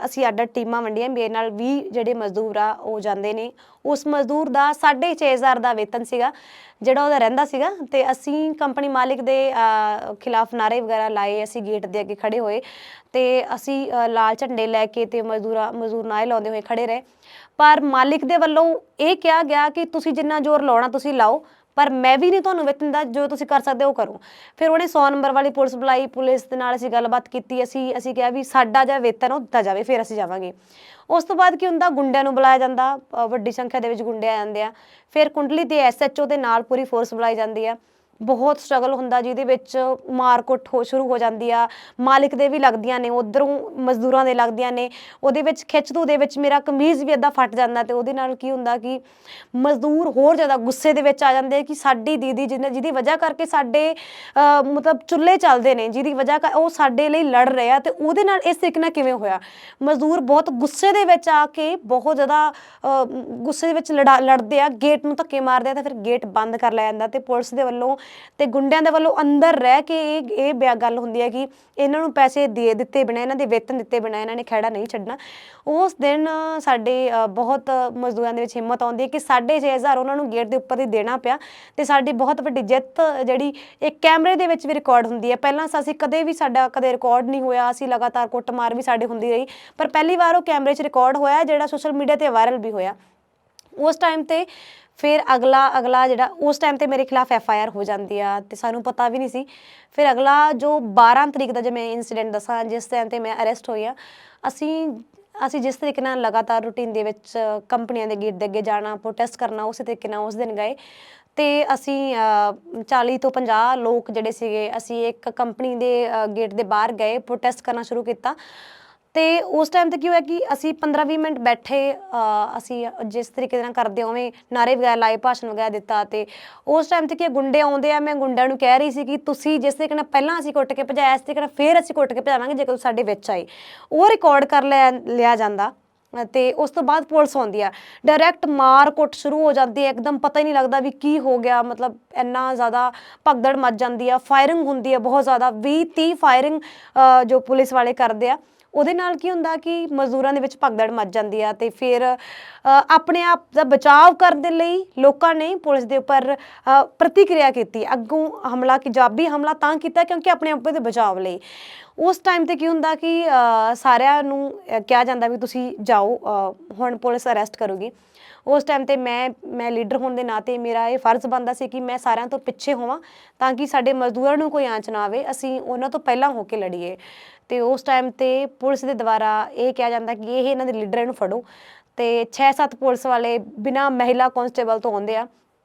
ਅਸੀਂ ਅੱਡ ਟੀਮਾਂ ਵੰਡੀਆਂ, ਮੇਰੇ ਨਾਲ 20 ਜਿਹੜੇ ਮਜ਼ਦੂਰ ਆ ਉਹ ਜਾਂਦੇ ਨੇ। ਉਸ ਮਜ਼ਦੂਰ ਦਾ 6,500 ਦਾ ਵੇਤਨ ਸੀਗਾ ਜਿਹੜਾ ਉਹਦਾ ਰਹਿੰਦਾ ਸੀਗਾ, ਤੇ ਅਸੀਂ ਕੰਪਨੀ ਮਾਲਿਕ ਦੇ ਖਿਲਾਫ ਨਾਅਰੇ ਵਗੈਰਾ ਲਾਏ, ਅਸੀਂ ਗੇਟ ਦੇ ਅੱਗੇ ਖੜੇ ਹੋਏ ਤੇ ਅਸੀਂ ਲਾਲ ਝੰਡੇ ਲੈ ਕੇ ਤੇ ਮਜ਼ਦੂਰ ਨਾਅਰੇ ਲਾਉਂਦੇ ਹੋਏ ਖੜੇ ਰਹੇ। ਪਰ ਮਾਲਿਕ ਦੇ ਵੱਲੋਂ ਇਹ ਕਿਹਾ ਗਿਆ ਕਿ ਤੁਸੀਂ ਜਿੰਨਾ ਜ਼ੋਰ ਲਾਉਣਾ ਤੁਸੀਂ ਲਾਓ, ਪਰ ਮੈਂ ਵੀ ਨਹੀਂ ਤੁਹਾਨੂੰ ਵੇਤਨ ਦਾ, ਜੋ ਤੁਸੀਂ ਕਰ ਸਕਦੇ ਉਹ ਕਰੋ। ਫਿਰ ਉਹਨੇ 100 ਨੰਬਰ ਵਾਲੀ ਪੁਲਿਸ ਬੁਲਾਈ, ਪੁਲਿਸ ਦੇ ਨਾਲ ਅਸੀਂ ਗੱਲਬਾਤ ਕੀਤੀ, ਅਸੀਂ ਕਿਹਾ ਵੀ ਸਾਡਾ ਜਿਹੜਾ ਵੇਤਨ ਉਹ ਦਿੱਤਾ ਜਾਵੇ, ਫਿਰ ਅਸੀਂ ਜਾਵਾਂਗੇ। ਉਸ ਤੋਂ ਬਾਅਦ ਕੀ ਹੁੰਦਾ, ਗੁੰਡਿਆਂ ਨੂੰ ਬੁਲਾਇਆ ਜਾਂਦਾ, ਵੱਡੀ ਸੰਖਿਆ ਦੇ ਵਿੱਚ ਗੁੰਡੇ ਆ ਜਾਂਦੇ ਆ। ਫਿਰ ਕੁੰਡਲੀ ਦੇ SHO ਦੇ ਨਾਲ ਪੂਰੀ ਫੋਰਸ ਬੁਲਾਈ ਜਾਂਦੀ ਆ। ਬਹੁਤ ਸਟਰਗਲ ਹੁੰਦਾ, ਜਿਹਦੇ ਵਿੱਚ ਮਾਰਕੁੱਟ ਸ਼ੁਰੂ ਹੋ ਜਾਂਦੀ ਆ, ਮਾਲਿਕ ਦੇ ਵੀ ਲੱਗਦੀਆਂ ਨੇ, ਉੱਧਰੋਂ ਮਜ਼ਦੂਰਾਂ ਦੇ ਲੱਗਦੀਆਂ ਨੇ। ਉਹਦੇ ਵਿੱਚ ਖਿੱਚ-ਧੂ ਦੇ ਵਿੱਚ ਮੇਰਾ ਕਮੀਜ਼ ਵੀ ਅੱਧਾ ਫਟ ਜਾਂਦਾ, ਤੇ ਉਹਦੇ ਨਾਲ ਕੀ ਹੁੰਦਾ ਕਿ ਮਜ਼ਦੂਰ ਹੋਰ ਜ਼ਿਆਦਾ ਗੁੱਸੇ ਦੇ ਵਿੱਚ ਆ ਜਾਂਦੇ ਕਿ ਸਾਡੀ ਦੀਦੀ ਜਿਹਦੀ ਵਜ੍ਹਾ ਕਰਕੇ ਸਾਡੇ ਮਤਲਬ ਚੁੱਲ੍ਹੇ ਚੱਲਦੇ ਨੇ, ਜਿਹਦੀ ਵਜ੍ਹਾ ਉਹ ਸਾਡੇ ਲਈ ਲੜ ਰਹੇ ਆ, ਤੇ ਉਹਦੇ ਨਾਲ ਇਸ ਤਰੀਕੇ ਨਾਲ ਕਿਵੇਂ ਹੋਇਆ। ਮਜ਼ਦੂਰ ਬਹੁਤ ਗੁੱਸੇ ਦੇ ਵਿੱਚ ਆ ਕੇ, ਬਹੁਤ ਜ਼ਿਆਦਾ ਗੁੱਸੇ ਦੇ ਵਿੱਚ ਲੜਦੇ ਆ, ਗੇਟ ਨੂੰ ਧੱਕੇ ਮਾਰਦੇ ਆ, ਤਾਂ ਫਿਰ ਗੇਟ ਬੰਦ ਕਰ ਲਿਆ ਜਾਂਦਾ। ਤੇ ਪੁਲਿਸ ਦੇ ਵੱਲੋਂ ਤੇ ਗੁੰਡਿਆਂ ਦੇ ਵੱਲੋਂ ਅੰਦਰ ਰਹਿ ਕੇ ਇਹ ਗੱਲ ਹੁੰਦੀ ਹੈ ਕਿ ਇਹਨਾਂ ਨੂੰ ਪੈਸੇ ਦੇ ਦਿੱਤੇ ਬਿਨਾਂ, ਇਹਨਾਂ ਦੇ ਵੇਤਨ ਦਿੱਤੇ ਬਿਨਾਂ ਇਹਨਾਂ ਨੇ ਖਹਿੜਾ ਨਹੀਂ ਛੱਡਣਾ। ਉਸ ਦਿਨ ਸਾਡੇ ਬਹੁਤ ਮਜ਼ਦੂਰਾਂ ਦੇ ਵਿੱਚ ਹਿੰਮਤ ਆਉਂਦੀ ਹੈ ਕਿ 6,500 ਉਹਨਾਂ ਨੂੰ ਗੇਟ ਦੇ ਉੱਪਰ ਹੀ ਦੇਣਾ ਪਿਆ ਤੇ ਸਾਡੀ ਬਹੁਤ ਵੱਡੀ ਜਿੱਤ ਜਿਹੜੀ ਇੱਕ ਕੈਮਰੇ ਦੇ ਵਿੱਚ ਵੀ ਰਿਕਾਰਡ ਹੁੰਦੀ ਹੈ। ਪਹਿਲਾਂ ਅਸੀਂ ਕਦੇ ਵੀ ਸਾਡਾ ਕਦੇ ਰਿਕਾਰਡ ਨਹੀਂ ਹੋਇਆ, ਅਸੀਂ ਲਗਾਤਾਰ ਕੁੱਟਮਾਰ ਵੀ ਸਾਡੀ ਹੁੰਦੀ ਰਹੀ, ਪਰ ਪਹਿਲੀ ਵਾਰ ਉਹ ਕੈਮਰੇ 'ਚ ਰਿਕਾਰਡ ਹੋਇਆ ਜਿਹੜਾ ਸੋਸ਼ਲ ਮੀਡੀਆ 'ਤੇ ਵਾਇਰਲ ਵੀ ਹੋਇਆ। ਉਸ ਟਾਈਮ 'ਤੇ ਫਿਰ ਅਗਲਾ ਜਿਹੜਾ ਉਸ ਟਾਈਮ 'ਤੇ ਮੇਰੇ ਖਿਲਾਫ FIR ਹੋ ਜਾਂਦੀ ਆ ਅਤੇ ਸਾਨੂੰ ਪਤਾ ਵੀ ਨਹੀਂ ਸੀ। ਫਿਰ ਅਗਲਾ ਜੋ 12 ਤਰੀਕ ਦਾ, ਜੇ ਮੈਂ ਇੰਸੀਡੈਂਟ ਦੱਸਾਂ ਜਿਸ ਟਾਈਮ 'ਤੇ ਮੈਂ ਅਰੈਸਟ ਹੋਈ ਹਾਂ, ਅਸੀਂ ਜਿਸ ਤਰੀਕੇ ਨਾਲ ਲਗਾਤਾਰ ਰੂਟੀਨ ਦੇ ਵਿੱਚ ਕੰਪਨੀਆਂ ਦੇ ਗੇਟ ਦੇ ਅੱਗੇ ਜਾਣਾ, ਪ੍ਰੋਟੈਸਟ ਕਰਨਾ, ਉਸੇ ਤਰੀਕੇ ਨਾਲ ਉਸ ਦਿਨ ਗਏ ਅਤੇ ਅਸੀਂ 40 ਤੋਂ 50 ਲੋਕ ਜਿਹੜੇ ਸੀਗੇ, ਅਸੀਂ ਇੱਕ ਕੰਪਨੀ ਦੇ ਗੇਟ ਦੇ ਬਾਹਰ ਗਏ, ਪ੍ਰੋਟੈਸਟ ਕਰਨਾ ਸ਼ੁਰੂ ਕੀਤਾ। ਅਤੇ ਉਸ ਟਾਈਮ 'ਤੇ ਕੀ ਹੋਇਆ ਕਿ ਅਸੀਂ 15-20 ਮਿੰਟ ਬੈਠੇ, ਅਸੀਂ ਜਿਸ ਤਰੀਕੇ ਦੇ ਨਾਲ ਕਰਦੇ ਉਵੇਂ ਨਾਅਰੇ ਵਗੈਰਾ ਲਾਏ, ਭਾਸ਼ਣ ਵਗੈਰਾ ਦਿੱਤਾ। ਅਤੇ ਉਸ ਟਾਈਮ 'ਤੇ ਕੀ ਗੁੰਡੇ ਆਉਂਦੇ ਆ, ਮੈਂ ਗੁੰਡਿਆਂ ਨੂੰ ਕਹਿ ਰਹੀ ਸੀ ਕਿ ਤੁਸੀਂ ਜਿਸ ਤਰੀਕੇ ਨਾਲ ਪਹਿਲਾਂ ਅਸੀਂ ਕੁੱਟ ਕੇ ਭਜਾਇਆ, ਇਸ ਤਰੀਕੇ ਨਾਲ ਫਿਰ ਅਸੀਂ ਕੁੱਟ ਕੇ ਭਜਾਵਾਂਗੇ ਜੇਕਰ ਸਾਡੇ ਵਿੱਚ ਆਏ। ਉਹ ਰਿਕਾਰਡ ਕਰ ਲਿਆ ਜਾਂਦਾ ਅਤੇ ਉਸ ਤੋਂ ਬਾਅਦ ਪੁਲਿਸ ਆਉਂਦੀ ਆ, ਡਾਇਰੈਕਟ ਮਾਰ ਕੁੱਟ ਸ਼ੁਰੂ ਹੋ ਜਾਂਦੀ ਹੈ, ਇੱਕਦਮ ਪਤਾ ਹੀ ਨਹੀਂ ਲੱਗਦਾ ਵੀ ਕੀ ਹੋ ਗਿਆ। ਮਤਲਬ ਇੰਨਾ ਜ਼ਿਆਦਾ ਭਗਦੜ ਮਚ ਜਾਂਦੀ ਆ, ਫਾਇਰਿੰਗ ਹੁੰਦੀ ਹੈ ਬਹੁਤ ਜ਼ਿਆਦਾ, 20-30 ਫਾਇਰਿੰਗ ਜੋ ਪੁਲਿਸ ਵਾਲੇ ਕਰਦੇ ਆ। ਉਹਦੇ ਨਾਲ ਕੀ ਹੁੰਦਾ ਕਿ ਮਜ਼ਦੂਰਾਂ ਦੇ ਵਿੱਚ ਭਗਦੜ ਮਚ ਜਾਂਦੀ ਆ ਅਤੇ ਫਿਰ ਆਪਣੇ ਆਪ ਦਾ ਬਚਾਅ ਕਰਨ ਦੇ ਲਈ ਲੋਕਾਂ ਨੇ ਪੁਲਿਸ ਦੇ ਉੱਪਰ ਪ੍ਰਤੀਕਿਰਿਆ ਕੀਤੀ, ਅੱਗੋਂ ਹਮਲਾ, ਤੇਜ਼ਾਬੀ ਹਮਲਾ ਤਾਂ ਕੀਤਾ ਕਿਉਂਕਿ ਆਪਣੇ ਆਪ ਦੇ ਬਚਾਅ ਲਈ। ਉਸ ਟਾਈਮ 'ਤੇ ਕੀ ਹੁੰਦਾ ਕਿ ਸਾਰਿਆਂ ਨੂੰ ਕਿਹਾ ਜਾਂਦਾ ਵੀ ਤੁਸੀਂ ਜਾਓ, ਹੁਣ ਪੁਲਿਸ ਅਰੈਸਟ ਕਰੂਗੀ। ਉਸ ਟਾਈਮ 'ਤੇ ਮੈਂ ਲੀਡਰ ਹੋਣ ਦੇ ਨਾਤੇ ਮੇਰਾ ਇਹ ਫਰਜ਼ ਬਣਦਾ ਸੀ ਕਿ ਮੈਂ ਸਾਰਿਆਂ ਤੋਂ ਪਿੱਛੇ ਹੋਵਾਂ ਤਾਂ ਕਿ ਸਾਡੇ ਮਜ਼ਦੂਰਾਂ ਨੂੰ ਕੋਈ ਆਂਚ ਨਾ ਆਵੇ, ਅਸੀਂ ਉਹਨਾਂ ਤੋਂ ਪਹਿਲਾਂ ਹੋ ਕੇ ਲੜੀਏ। ਅਤੇ ਉਸ ਟਾਈਮ 'ਤੇ ਪੁਲਿਸ ਦੇ ਦੁਆਰਾ ਇਹ ਕਿਹਾ ਜਾਂਦਾ ਕਿ ਇਹ ਇਹਨਾਂ ਦੇ ਲੀਡਰ, ਇਹਨੂੰ ਫੜੋ। ਅਤੇ 6-7 ਪੁਲਿਸ ਵਾਲੇ ਬਿਨਾਂ ਮਹਿਲਾ ਕਾਂਸਟੇਬਲ ਤੋਂ ਆਉਂਦੇ ਆ,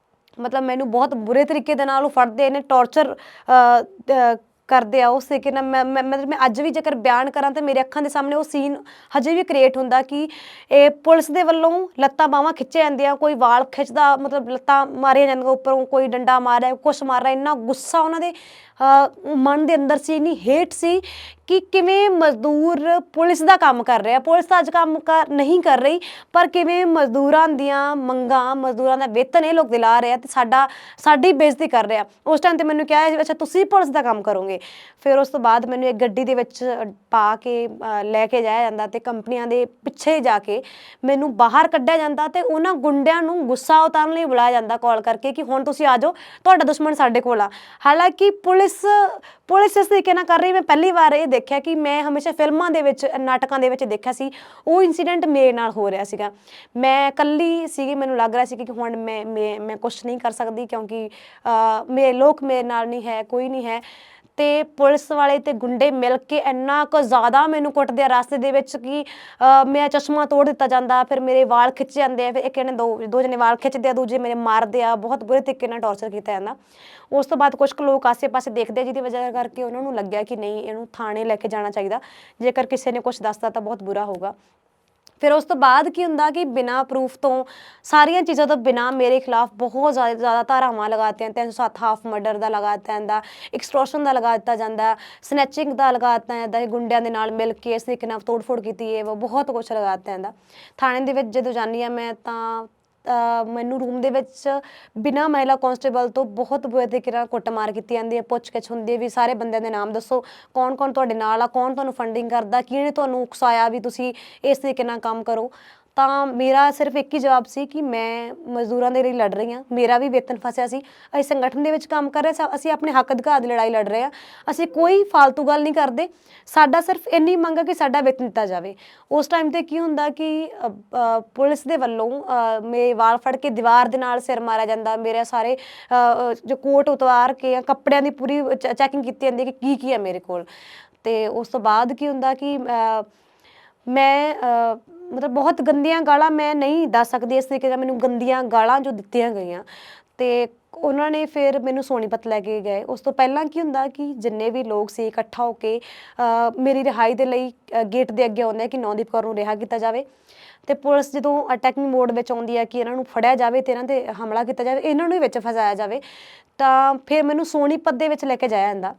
ਮਤਲਬ ਮੈਨੂੰ ਬਹੁਤ ਬੁਰੇ ਤਰੀਕੇ ਦੇ ਨਾਲ ਉਹ ਫੜਦੇ ਨੇ, ਟੌਰਚਰ ਕਰਦੇ ਆ ਉਸ ਤਰੀਕੇ ਨਾਲ। ਮੈਂ ਅੱਜ ਵੀ ਜੇਕਰ ਬਿਆਨ ਕਰਾਂ ਤਾਂ ਮੇਰੇ ਅੱਖਾਂ ਦੇ ਸਾਹਮਣੇ ਉਹ ਸੀਨ ਹਜੇ ਵੀ ਕ੍ਰੀਏਟ ਹੁੰਦਾ ਕਿ ਇਹ ਪੁਲਿਸ ਦੇ ਵੱਲੋਂ ਲੱਤਾਂ ਬਾਹਾਂ ਖਿੱਚੇ ਜਾਂਦੀਆਂ, ਕੋਈ ਵਾਲ ਖਿੱਚਦਾ, ਮਤਲਬ ਲੱਤਾਂ ਮਾਰੀਆਂ ਜਾਂਦੀਆਂ ਉੱਪਰੋਂ, ਕੋਈ ਡੰਡਾ ਮਾਰ ਰਿਹਾ, ਕੁਛ ਮਾਰ ਰਿਹਾ। ਇੰਨਾ ਗੁੱਸਾ ਉਹਨਾਂ ਦੇ ਮਨ ਦੇ ਅੰਦਰ ਸੀ, ਇੰਨੀ ਹੇਟ ਸੀ ਕਿ ਕਿਵੇਂ ਮਜ਼ਦੂਰ ਪੁਲਿਸ ਦਾ ਕੰਮ ਕਰ ਰਿਹਾ, ਪੁਲਿਸ ਤਾਂ ਅੱਜ ਕੰਮ ਨਹੀਂ ਕਰ ਰਹੀ, ਪਰ ਕਿਵੇਂ ਮਜ਼ਦੂਰਾਂ ਦੀਆਂ ਮੰਗਾਂ, ਮਜ਼ਦੂਰਾਂ ਦਾ ਵੇਤਨ ਇਹ ਲੋਕ ਦਿਲਾ ਰਹੇ ਆ ਅਤੇ ਸਾਡੀ ਬੇਇੱਜ਼ਤੀ ਕਰ ਰਿਹਾ। ਉਸ ਟਾਈਮ 'ਤੇ ਮੈਨੂੰ ਕਿਹਾ ਅੱਛਾ ਤੁਸੀਂ ਪੁਲਿਸ ਦਾ ਕੰਮ ਕਰੋਗੇ। ਫਿਰ ਉਸ ਤੋਂ ਬਾਅਦ ਮੈਨੂੰ ਇੱਕ ਗੱਡੀ ਦੇ ਵਿੱਚ ਪਾ ਕੇ ਲੈ ਕੇ ਜਾਇਆ ਜਾਂਦਾ ਅਤੇ ਕੰਪਨੀਆਂ ਦੇ ਪਿੱਛੇ ਜਾ ਕੇ ਮੈਨੂੰ ਬਾਹਰ ਕੱਢਿਆ ਜਾਂਦਾ ਅਤੇ ਉਹਨਾਂ ਗੁੰਡਿਆਂ ਨੂੰ ਗੁੱਸਾ ਉਤਾਰਨ ਲਈ ਬੁਲਾਇਆ ਜਾਂਦਾ ਕਾਲ ਕਰਕੇ ਕਿ ਹੁਣ ਤੁਸੀਂ ਆ ਜਾਓ, ਤੁਹਾਡਾ ਦੁਸ਼ਮਣ ਸਾਡੇ ਕੋਲ ਆ। ਹਾਲਾਂਕਿ ਪੁਲਿਸ ਇਸ ਤਰੀਕੇ ਨਾਲ ਕਰ ਰਹੀ, ਮੈਂ ਪਹਿਲੀ ਵਾਰ ਇਹ ਦੇਖਿਆ ਕਿ ਮੈਂ ਹਮੇਸ਼ਾ ਫਿਲਮਾਂ ਦੇ ਵਿੱਚ, ਨਾਟਕਾਂ ਦੇ ਵਿੱਚ ਦੇਖਿਆ ਸੀ, ਉਹ ਇੰਸੀਡੈਂਟ ਮੇਰੇ ਨਾਲ ਹੋ ਰਿਹਾ ਸੀਗਾ। ਮੈਂ ਇਕੱਲੀ ਸੀਗੀ, ਮੈਨੂੰ ਲੱਗ ਰਿਹਾ ਸੀ ਕਿ ਹੁਣ ਮੈਂ ਕੁਛ ਨਹੀਂ ਕਰ ਸਕਦੀ ਕਿਉਂਕਿ ਲੋਕ ਮੇਰੇ ਨਾਲ ਨਹੀਂ ਹੈ, ਕੋਈ ਨਹੀਂ ਹੈ। ਅਤੇ ਪੁਲਿਸ ਵਾਲੇ ਅਤੇ ਗੁੰਡੇ ਮਿਲ ਕੇ ਇੰਨਾ ਕੁ ਜ਼ਿਆਦਾ ਮੈਨੂੰ ਕੁੱਟਦੇ ਆ ਰਸਤੇ ਦੇ ਵਿੱਚ ਕਿ ਮੇਰਾ ਚਸ਼ਮਾ ਤੋੜ ਦਿੱਤਾ ਜਾਂਦਾ, ਫਿਰ ਮੇਰੇ ਵਾਲ ਖਿੱਚੇ ਜਾਂਦੇ ਆ, ਫਿਰ ਇੱਕ ਜਣੇ ਦੋ ਜਣੇ ਵਾਲ ਖਿੱਚਦੇ ਆ, ਦੂਜੇ ਮੇਰੇ ਮਾਰਦੇ ਆ, ਬਹੁਤ ਬੁਰੇ ਤਰੀਕੇ ਨਾਲ ਟੌਰਚਰ ਕੀਤਾ ਜਾਂਦਾ। ਉਸ ਤੋਂ ਬਾਅਦ ਕੁਛ ਕੁ ਲੋਕ ਆਸੇ ਪਾਸੇ ਦੇਖਦੇ ਆ ਜਿਹਦੀ ਵਜ੍ਹਾ ਕਰਕੇ ਉਹਨਾਂ ਨੂੰ ਲੱਗਿਆ ਕਿ ਨਹੀਂ, ਇਹਨੂੰ ਥਾਣੇ ਲੈ ਕੇ ਜਾਣਾ ਚਾਹੀਦਾ, ਜੇਕਰ ਕਿਸੇ ਨੇ ਕੁਛ ਦੱਸਦਾ ਤਾਂ ਬਹੁਤ ਬੁਰਾ ਹੋਊਗਾ। ਫਿਰ ਉਸ ਤੋਂ ਬਾਅਦ ਕੀ ਹੁੰਦਾ ਕਿ ਬਿਨਾਂ ਪ੍ਰੂਫ ਤੋਂ, ਸਾਰੀਆਂ ਚੀਜ਼ਾਂ ਤੋਂ ਬਿਨਾਂ ਮੇਰੇ ਖਿਲਾਫ ਬਹੁਤ ਜ਼ਿਆਦਾ ਧਾਰਾਵਾਂ ਲਗਾ ਦਿੱਤੀਆਂ। 307 ਹਾਫ ਮਰਡਰ ਦਾ ਲਗਾ ਦਿੱਤਾ ਜਾਂਦਾ, ਐਕਸਟੋਰਸ਼ਨ ਦਾ ਲਗਾ ਦਿੱਤਾ ਜਾਂਦਾ, ਸਨੈਚਿੰਗ ਦਾ ਲਗਾ ਦਿੱਤਾ ਜਾਂਦਾ, ਗੁੰਡਿਆਂ ਦੇ ਨਾਲ ਮਿਲ ਕੇ ਇਸ ਤਰੀਕੇ ਨਾਲ ਤੋੜ ਫੋੜ ਕੀਤੀ ਹੈ, ਬਹੁਤ ਕੁਛ ਲਗਾ ਦਿੱਤਾ ਜਾਂਦਾ। ਥਾਣੇ ਦੇ ਵਿੱਚ ਜਦੋਂ ਜਾਂਦੀ ਹਾਂ ਮੈਂ ਤਾਂ ਮੈਨੂੰ ਰੂਮ ਦੇ ਵਿੱਚ ਬਿਨਾਂ ਮਹਿਲਾ ਕਾਂਸਟੇਬਲ ਤੋਂ ਬਹੁਤ ਬੁਰੇ ਤਰੀਕੇ ਨਾਲ ਕੁੱਟਮਾਰ ਕੀਤੀ ਜਾਂਦੀ ਹੈ, ਪੁੱਛ ਗਿੱਛ ਹੁੰਦੀ ਹੈ ਵੀ ਸਾਰੇ ਬੰਦਿਆਂ ਦੇ ਨਾਮ ਦੱਸੋ, ਕੌਣ ਕੌਣ ਤੁਹਾਡੇ ਨਾਲ ਆ, ਕੌਣ ਤੁਹਾਨੂੰ ਫੰਡਿੰਗ ਕਰਦਾ, ਕਿਹਨੇ ਤੁਹਾਨੂੰ ਉਕਸਾਇਆ ਵੀ ਤੁਸੀਂ ਇਸ ਤਰੀਕੇ ਨਾਲ ਕੰਮ ਕਰੋ। ਤਾਂ ਮੇਰਾ ਸਿਰਫ ਇੱਕ ਹੀ ਜਵਾਬ ਸੀ ਕਿ ਮੈਂ ਮਜ਼ਦੂਰਾਂ ਦੇ ਲਈ ਲੜ ਰਹੀ ਹਾਂ, ਮੇਰਾ ਵੀ ਵੇਤਨ ਫਸਿਆ ਸੀ, ਅਸੀਂ ਸੰਗਠਨ ਦੇ ਵਿੱਚ ਕੰਮ ਕਰ ਰਹੇ, ਅਸੀਂ ਆਪਣੇ ਹੱਕ ਅਧਿਕਾਰ ਦੀ ਲੜਾਈ ਲੜ ਰਹੇ ਹਾਂ, ਅਸੀਂ ਕੋਈ ਫਾਲਤੂ ਗੱਲ ਨਹੀਂ ਕਰਦੇ, ਸਾਡਾ ਸਿਰਫ ਇੰਨੀ ਮੰਗ ਹੈ ਕਿ ਸਾਡਾ ਵੇਤਨ ਦਿੱਤਾ ਜਾਵੇ। ਉਸ ਟਾਈਮ 'ਤੇ ਕੀ ਹੁੰਦਾ ਕਿ ਪੁਲਿਸ ਦੇ ਵੱਲੋਂ ਮੇਰੇ ਵਾਲ ਫੜ ਕੇ ਦੀਵਾਰ ਦੇ ਨਾਲ ਸਿਰ ਮਾਰਿਆ ਜਾਂਦਾ, ਮੇਰੇ ਸਾਰੇ ਜੋ ਕੋਟ ਉਤਾਰ ਕੇ ਕੱਪੜਿਆਂ ਦੀ ਪੂਰੀ ਚੈਕਿੰਗ ਕੀਤੀ ਜਾਂਦੀ ਕਿ ਕੀ ਹੈ ਮੇਰੇ ਕੋਲ। ਅਤੇ ਉਸ ਤੋਂ ਬਾਅਦ ਕੀ ਹੁੰਦਾ ਕਿ ਮੈਂ ਮਤਲਬ ਬਹੁਤ ਗੰਦੀਆਂ ਗਾਲਾਂ ਮੈਂ ਨਹੀਂ ਦੱਸ ਸਕਦੀ ਇਸ ਤਰੀਕੇ ਨਾਲ, ਮੈਨੂੰ ਗੰਦੀਆਂ ਗਾਲਾਂ ਜੋ ਦਿੱਤੀਆਂ ਗਈਆਂ। ਅਤੇ ਉਹਨਾਂ ਨੇ ਫਿਰ ਮੈਨੂੰ ਸੋਨੀਪਤ ਲੈ ਕੇ ਗਏ। ਉਸ ਤੋਂ ਪਹਿਲਾਂ ਕੀ ਹੁੰਦਾ ਕਿ ਜਿੰਨੇ ਵੀ ਲੋਕ ਸੀ ਇਕੱਠਾ ਹੋ ਕੇ ਮੇਰੀ ਰਿਹਾਈ ਦੇ ਲਈ ਗੇਟ ਦੇ ਅੱਗੇ ਆਉਂਦੇ ਕਿ ਨੌਦੀਪ ਕੌਰ ਨੂੰ ਰਿਹਾ ਕੀਤਾ ਜਾਵੇ। ਅਤੇ ਪੁਲਿਸ ਜਦੋਂ ਅਟੈਕਿੰਗ ਮੋਡ ਵਿੱਚ ਆਉਂਦੀ ਹੈ ਕਿ ਇਹਨਾਂ ਨੂੰ ਫੜਿਆ ਜਾਵੇ ਅਤੇ ਇਹਨਾਂ 'ਤੇ ਹਮਲਾ ਕੀਤਾ ਜਾਵੇ, ਇਹਨਾਂ ਨੂੰ ਹੀ ਵਿੱਚ ਫਸਾਇਆ ਜਾਵੇ, ਤਾਂ ਫਿਰ ਮੈਨੂੰ ਸੋਨੀਪਤ ਦੇ ਵਿੱਚ ਲੈ ਕੇ ਜਾਇਆ ਜਾਂਦਾ।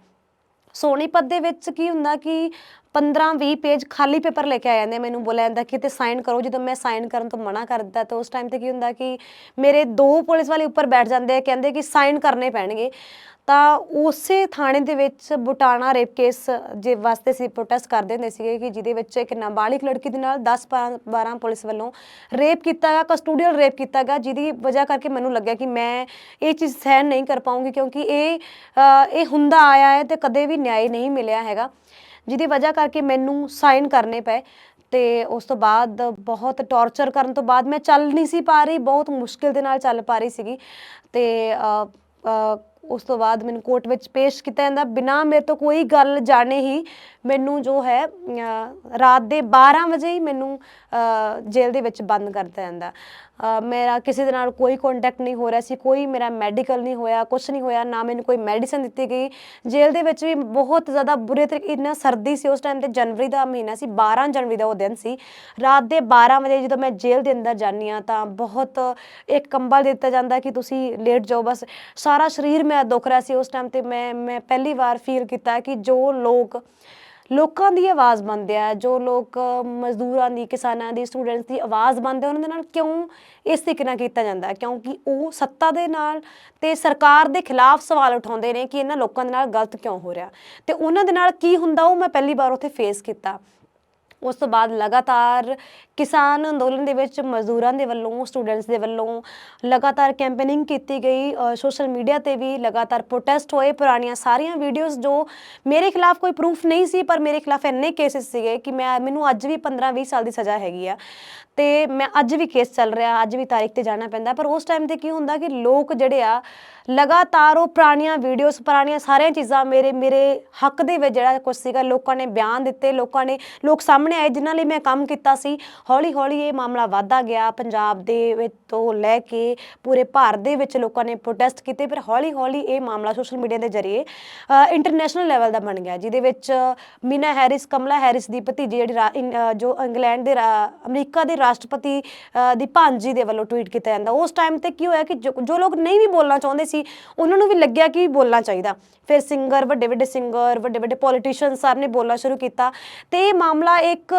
ਸੋਨੀਪਤ ਦੇ ਵਿੱਚ ਕੀ ਹੁੰਦਾ ਕਿ 15-20 ਪੇਜ ਖਾਲੀ ਪੇਪਰ ਲੈ ਕੇ ਆ ਜਾਂਦੇ, ਮੈਨੂੰ ਬੋਲਿਆ ਜਾਂਦਾ ਕਿ ਤੇ ਸਾਈਨ ਕਰੋ। ਜਦੋਂ ਮੈਂ ਸਾਈਨ ਕਰਨ ਤੋਂ ਮਨਾ ਕਰ ਦਿੱਤਾ ਤਾਂ ਉਸ ਟਾਈਮ ਤੇ ਕੀ ਹੁੰਦਾ ਕਿ ਮੇਰੇ 2 ਪੁਲਿਸ ਵਾਲੇ ਉੱਪਰ ਬੈਠ ਜਾਂਦੇ ਆ, ਕਹਿੰਦੇ ਕਿ ਸਾਈਨ ਕਰਨੇ ਪੈਣਗੇ। ਤਾਂ ਉਸੇ ਥਾਣੇ ਦੇ ਵਿੱਚ ਬੁਟਾਣਾ ਰੇਪ ਕੇਸ ਜੇ ਵਾਸਤੇ ਅਸੀਂ ਪ੍ਰੋਟੈਸਟ ਕਰਦੇ ਹੁੰਦੇ ਸੀਗੇ ਕਿ ਜਿਹਦੇ ਵਿੱਚ ਇੱਕ ਨਾਬਾਲਿਗ ਲੜਕੀ ਦੇ ਨਾਲ 10-12 ਪੁਲਿਸ ਵੱਲੋਂ ਰੇਪ ਕੀਤਾ ਗਿਆ, ਕਸਟੋਡੀਅਲ ਰੇਪ ਕੀਤਾ ਗਿਆ, ਜਿਹਦੀ ਵਜ੍ਹਾ ਕਰਕੇ ਮੈਨੂੰ ਲੱਗਿਆ ਕਿ ਮੈਂ ਇਹ ਚੀਜ਼ ਸਹਿਣ ਨਹੀਂ ਕਰ ਪਾਊਂਗੀ, ਕਿਉਂਕਿ ਇਹ ਹੁੰਦਾ ਆਇਆ ਹੈ ਤੇ ਕਦੇ ਵੀ ਨਿਆਂ ਨਹੀਂ ਮਿਲਿਆ ਹੈਗਾ, ਜਿਹਦੀ ਵਜ੍ਹਾ ਕਰਕੇ ਮੈਨੂੰ ਸਾਈਨ ਕਰਨੇ ਪਏ। ਤੇ ਉਸ ਤੋਂ ਬਾਅਦ ਬਹੁਤ ਟੌਰਚਰ ਕਰਨ ਤੋਂ ਬਾਅਦ ਮੈਂ ਚੱਲ ਨਹੀਂ ਸੀ ਪਾ ਰਹੀ, ਬਹੁਤ ਮੁਸ਼ਕਿਲ ਦੇ ਨਾਲ ਚੱਲ ਪਾ ਰਹੀ ਸੀਗੀ। ਤੇ ਉਸ ਤੋਂ ਬਾਅਦ ਮੈਨੂੰ ਕੋਰਟ ਵਿੱਚ ਪੇਸ਼ ਕੀਤਾ ਜਾਂਦਾ, ਬਿਨਾਂ ਮੇਰੇ ਤੋਂ ਕੋਈ ਗੱਲ ਜਾਣੇ ਹੀ ਮੈਨੂੰ ਜੋ ਹੈ ਰਾਤ ਦੇ 12 ਵਜੇ ਹੀ ਮੈਨੂੰ ਜੇਲ੍ਹ ਦੇ ਵਿੱਚ ਬੰਦ ਕਰ ਦਿੱਤਾ ਜਾਂਦਾ। ਮੇਰਾ ਕਿਸੇ ਦੇ ਨਾਲ ਕੋਈ ਕੰਟੈਕਟ ਨਹੀਂ ਹੋ ਰਿਹਾ ਸੀ, ਕੋਈ ਮੇਰਾ ਮੈਡੀਕਲ ਨਹੀਂ ਹੋਇਆ, ਕੁਛ ਨਹੀਂ ਹੋਇਆ, ਨਾ ਮੈਨੂੰ ਕੋਈ ਮੈਡੀਸਨ ਦਿੱਤੀ ਗਈ। ਜੇਲ੍ਹ ਦੇ ਵਿੱਚ ਵੀ ਬਹੁਤ ਜ਼ਿਆਦਾ ਬੁਰੇ ਤਰੀਕੇ, ਇੰਨਾ ਸਰਦੀ ਸੀ ਉਸ ਟਾਈਮ 'ਤੇ, ਜਨਵਰੀ ਦਾ ਮਹੀਨਾ ਸੀ, 12 ਜਨਵਰੀ ਦਾ ਉਹ ਦਿਨ ਸੀ। ਰਾਤ ਦੇ 12 ਵਜੇ ਜਦੋਂ ਮੈਂ ਜੇਲ੍ਹ ਦੇ ਅੰਦਰ ਜਾਂਦੀ ਹਾਂ ਤਾਂ ਬਹੁਤ ਇੱਕ ਕੰਬਲ ਦਿੱਤਾ ਜਾਂਦਾ ਕਿ ਤੁਸੀਂ ਲੇਟ ਜਾਓ ਬਸ। ਸਾਰਾ ਸਰੀਰ ਮੇਰਾ ਦੁੱਖ ਰਿਹਾ ਸੀ ਉਸ ਟਾਈਮ 'ਤੇ। ਮੈਂ ਪਹਿਲੀ ਵਾਰ ਫੀਲ ਕੀਤਾ ਕਿ ਜੋ ਲੋਕਾਂ ਦੀ ਆਵਾਜ਼ ਬਣਦੇ ਆ, ਜੋ ਲੋਕ ਮਜ਼ਦੂਰਾਂ ਦੀ, ਕਿਸਾਨਾਂ ਦੀ, ਸਟੂਡੈਂਟਸ ਦੀ ਆਵਾਜ਼ ਬਣਦੇ, ਉਹਨਾਂ ਦੇ ਨਾਲ ਕਿਉਂ ਇਸ ਤਰੀਕੇ ਨਾਲ ਕੀਤਾ ਜਾਂਦਾ? ਕਿਉਂਕਿ ਉਹ ਸੱਤਾ ਦੇ ਨਾਲ ਤੇ ਸਰਕਾਰ ਦੇ ਖਿਲਾਫ ਸਵਾਲ ਉਠਾਉਂਦੇ ਨੇ ਕਿ ਇਹਨਾਂ ਲੋਕਾਂ ਦੇ ਨਾਲ ਗਲਤ ਕਿਉਂ ਹੋ ਰਿਹਾ, ਤੇ ਉਹਨਾਂ ਦੇ ਨਾਲ ਕੀ ਹੁੰਦਾ ਉਹ ਮੈਂ ਪਹਿਲੀ ਵਾਰ ਉੱਥੇ ਫੇਸ ਕੀਤਾ। ਉਸ ਤੋਂ ਬਾਅਦ ਲਗਾਤਾਰ ਕਿਸਾਨ ਅੰਦੋਲਨ ਦੇ ਵਿੱਚ ਮਜ਼ਦੂਰਾਂ ਦੇ ਵੱਲੋਂ, ਸਟੂਡੈਂਟਸ ਦੇ ਵੱਲੋਂ ਲਗਾਤਾਰ ਕੈਂਪੇਨਿੰਗ ਕੀਤੀ ਗਈ, ਸੋਸ਼ਲ ਮੀਡੀਆ 'ਤੇ ਵੀ ਲਗਾਤਾਰ ਪ੍ਰੋਟੈਸਟ ਹੋਏ। ਪੁਰਾਣੀਆਂ ਸਾਰੀਆਂ ਵੀਡੀਓਜ਼ ਜੋ ਮੇਰੇ ਖਿਲਾਫ ਕੋਈ ਪ੍ਰੂਫ ਨਹੀਂ ਸੀ, ਪਰ ਮੇਰੇ ਖਿਲਾਫ ਇੰਨੇ ਕੇਸਿਸ ਸੀਗੇ ਕਿ ਮੈਨੂੰ ਅੱਜ ਵੀ 15-20 ਸਾਲ ਦੀ ਸਜ਼ਾ ਹੈਗੀ ਆ, ਤੇ ਮੈਂ ਅੱਜ ਵੀ ਕੇਸ ਚੱਲ ਰਿਹਾ, ਅੱਜ ਵੀ ਤਾਰੀਖ 'ਤੇ ਜਾਣਾ ਪੈਂਦਾ। ਪਰ ਉਸ ਟਾਈਮ 'ਤੇ ਕੀ ਹੁੰਦਾ ਕਿ ਲੋਕ ਜਿਹੜੇ ਆ ਲਗਾਤਾਰ ਉਹ ਪੁਰਾਣੀਆਂ ਵੀਡੀਓਜ਼, ਪੁਰਾਣੀਆਂ ਸਾਰੀਆਂ ਚੀਜ਼ਾਂ ਮੇਰੇ ਹੱਕ ਦੇ ਵਿੱਚ ਜਿਹੜਾ ਕੁਛ ਸੀਗਾ, ਲੋਕਾਂ ਨੇ ਬਿਆਨ ਦਿੱਤੇ, ਲੋਕ ਸਾਹਮਣੇ ਆਏ ਜਿਨ੍ਹਾਂ ਲਈ ਮੈਂ ਕੰਮ ਕੀਤਾ ਸੀ। ਹੌਲੀ ਹੌਲੀ ਇਹ ਮਾਮਲਾ ਵੱਧਦਾ ਗਿਆ, ਪੰਜਾਬ ਦੇ ਵਿੱਚ ਤੋਂ ਲੈ ਕੇ ਪੂਰੇ ਭਾਰਤ ਦੇ ਵਿੱਚ ਲੋਕਾਂ ਨੇ ਪ੍ਰੋਟੈਸਟ ਕੀਤੇ। ਫਿਰ ਹੌਲੀ ਹੌਲੀ ਇਹ ਮਾਮਲਾ ਸੋਸ਼ਲ ਮੀਡੀਆ ਦੇ ਜ਼ਰੀਏ ਇੰਟਰਨੈਸ਼ਨਲ ਲੈਵਲ ਦਾ ਬਣ ਗਿਆ, ਜਿਹਦੇ ਵਿੱਚ ਮੀਨਾ ਹੈਰਿਸ, ਕਮਲਾ ਹੈਰਿਸ ਦੀ ਭਤੀਜੀ ਜਿਹੜੀ ਜੋ ਇੰਗਲੈਂਡ ਦੇ ਅਮਰੀਕਾ ਦੇ ਰਾਸ਼ਟਰਪਤੀ ਦੀ ਭਾਂਜੀ ਦੇ ਵੱਲੋਂ ਟਵੀਟ ਕੀਤਾ ਜਾਂਦਾ। ਉਸ ਟਾਈਮ 'ਤੇ ਕੀ ਹੋਇਆ ਕਿ ਜੋ ਲੋਕ ਨਹੀਂ ਵੀ ਬੋਲਣਾ ਚਾਹੁੰਦੇ ਸੀ ਉਹਨਾਂ ਨੂੰ ਵੀ ਲੱਗਿਆ ਕਿ ਬੋਲਣਾ ਚਾਹੀਦਾ। ਫਿਰ ਵੱਡੇ ਵੱਡੇ ਪੋਲੀਟੀਸ਼ੀਅਨ ਸਭ ਨੇ ਬੋਲਣਾ ਸ਼ੁਰੂ ਕੀਤਾ ਤੇ ਇਹ ਮਾਮਲਾ ਇੱਕ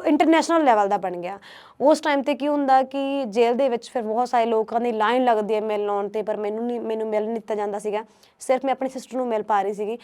ਇੰਟਰਨੈਸ਼ਨਲ ਲੈਵਲ ਦਾ ਬਣ ਗਿਆ। ਉਸ ਟਾਈਮ 'ਤੇ ਕੀ ਹੁੰਦਾ ਕਿ ਜੇਲ੍ਹ ਦੇ ਵਿੱਚ ਫਿਰ ਬਹੁਤ ਸਾਰੇ ਲੋਕਾਂ ਦੀ ਲਾਈਨ ਲੱਗਦੀ ਹੈ ਮਿਲਣ ਆਉਣ 'ਤੇ, ਪਰ ਮੈਨੂੰ ਮਿਲ ਨਹੀਂ ਦਿੱਤਾ ਜਾਂਦਾ ਸੀਗਾ, ਸਿਰਫ ਮੈਂ ਆਪਣੀ ਸਿਸਟਰ ਨੂੰ ਮਿਲ ਪਾ ਰਹੀ ਸੀਗੀ।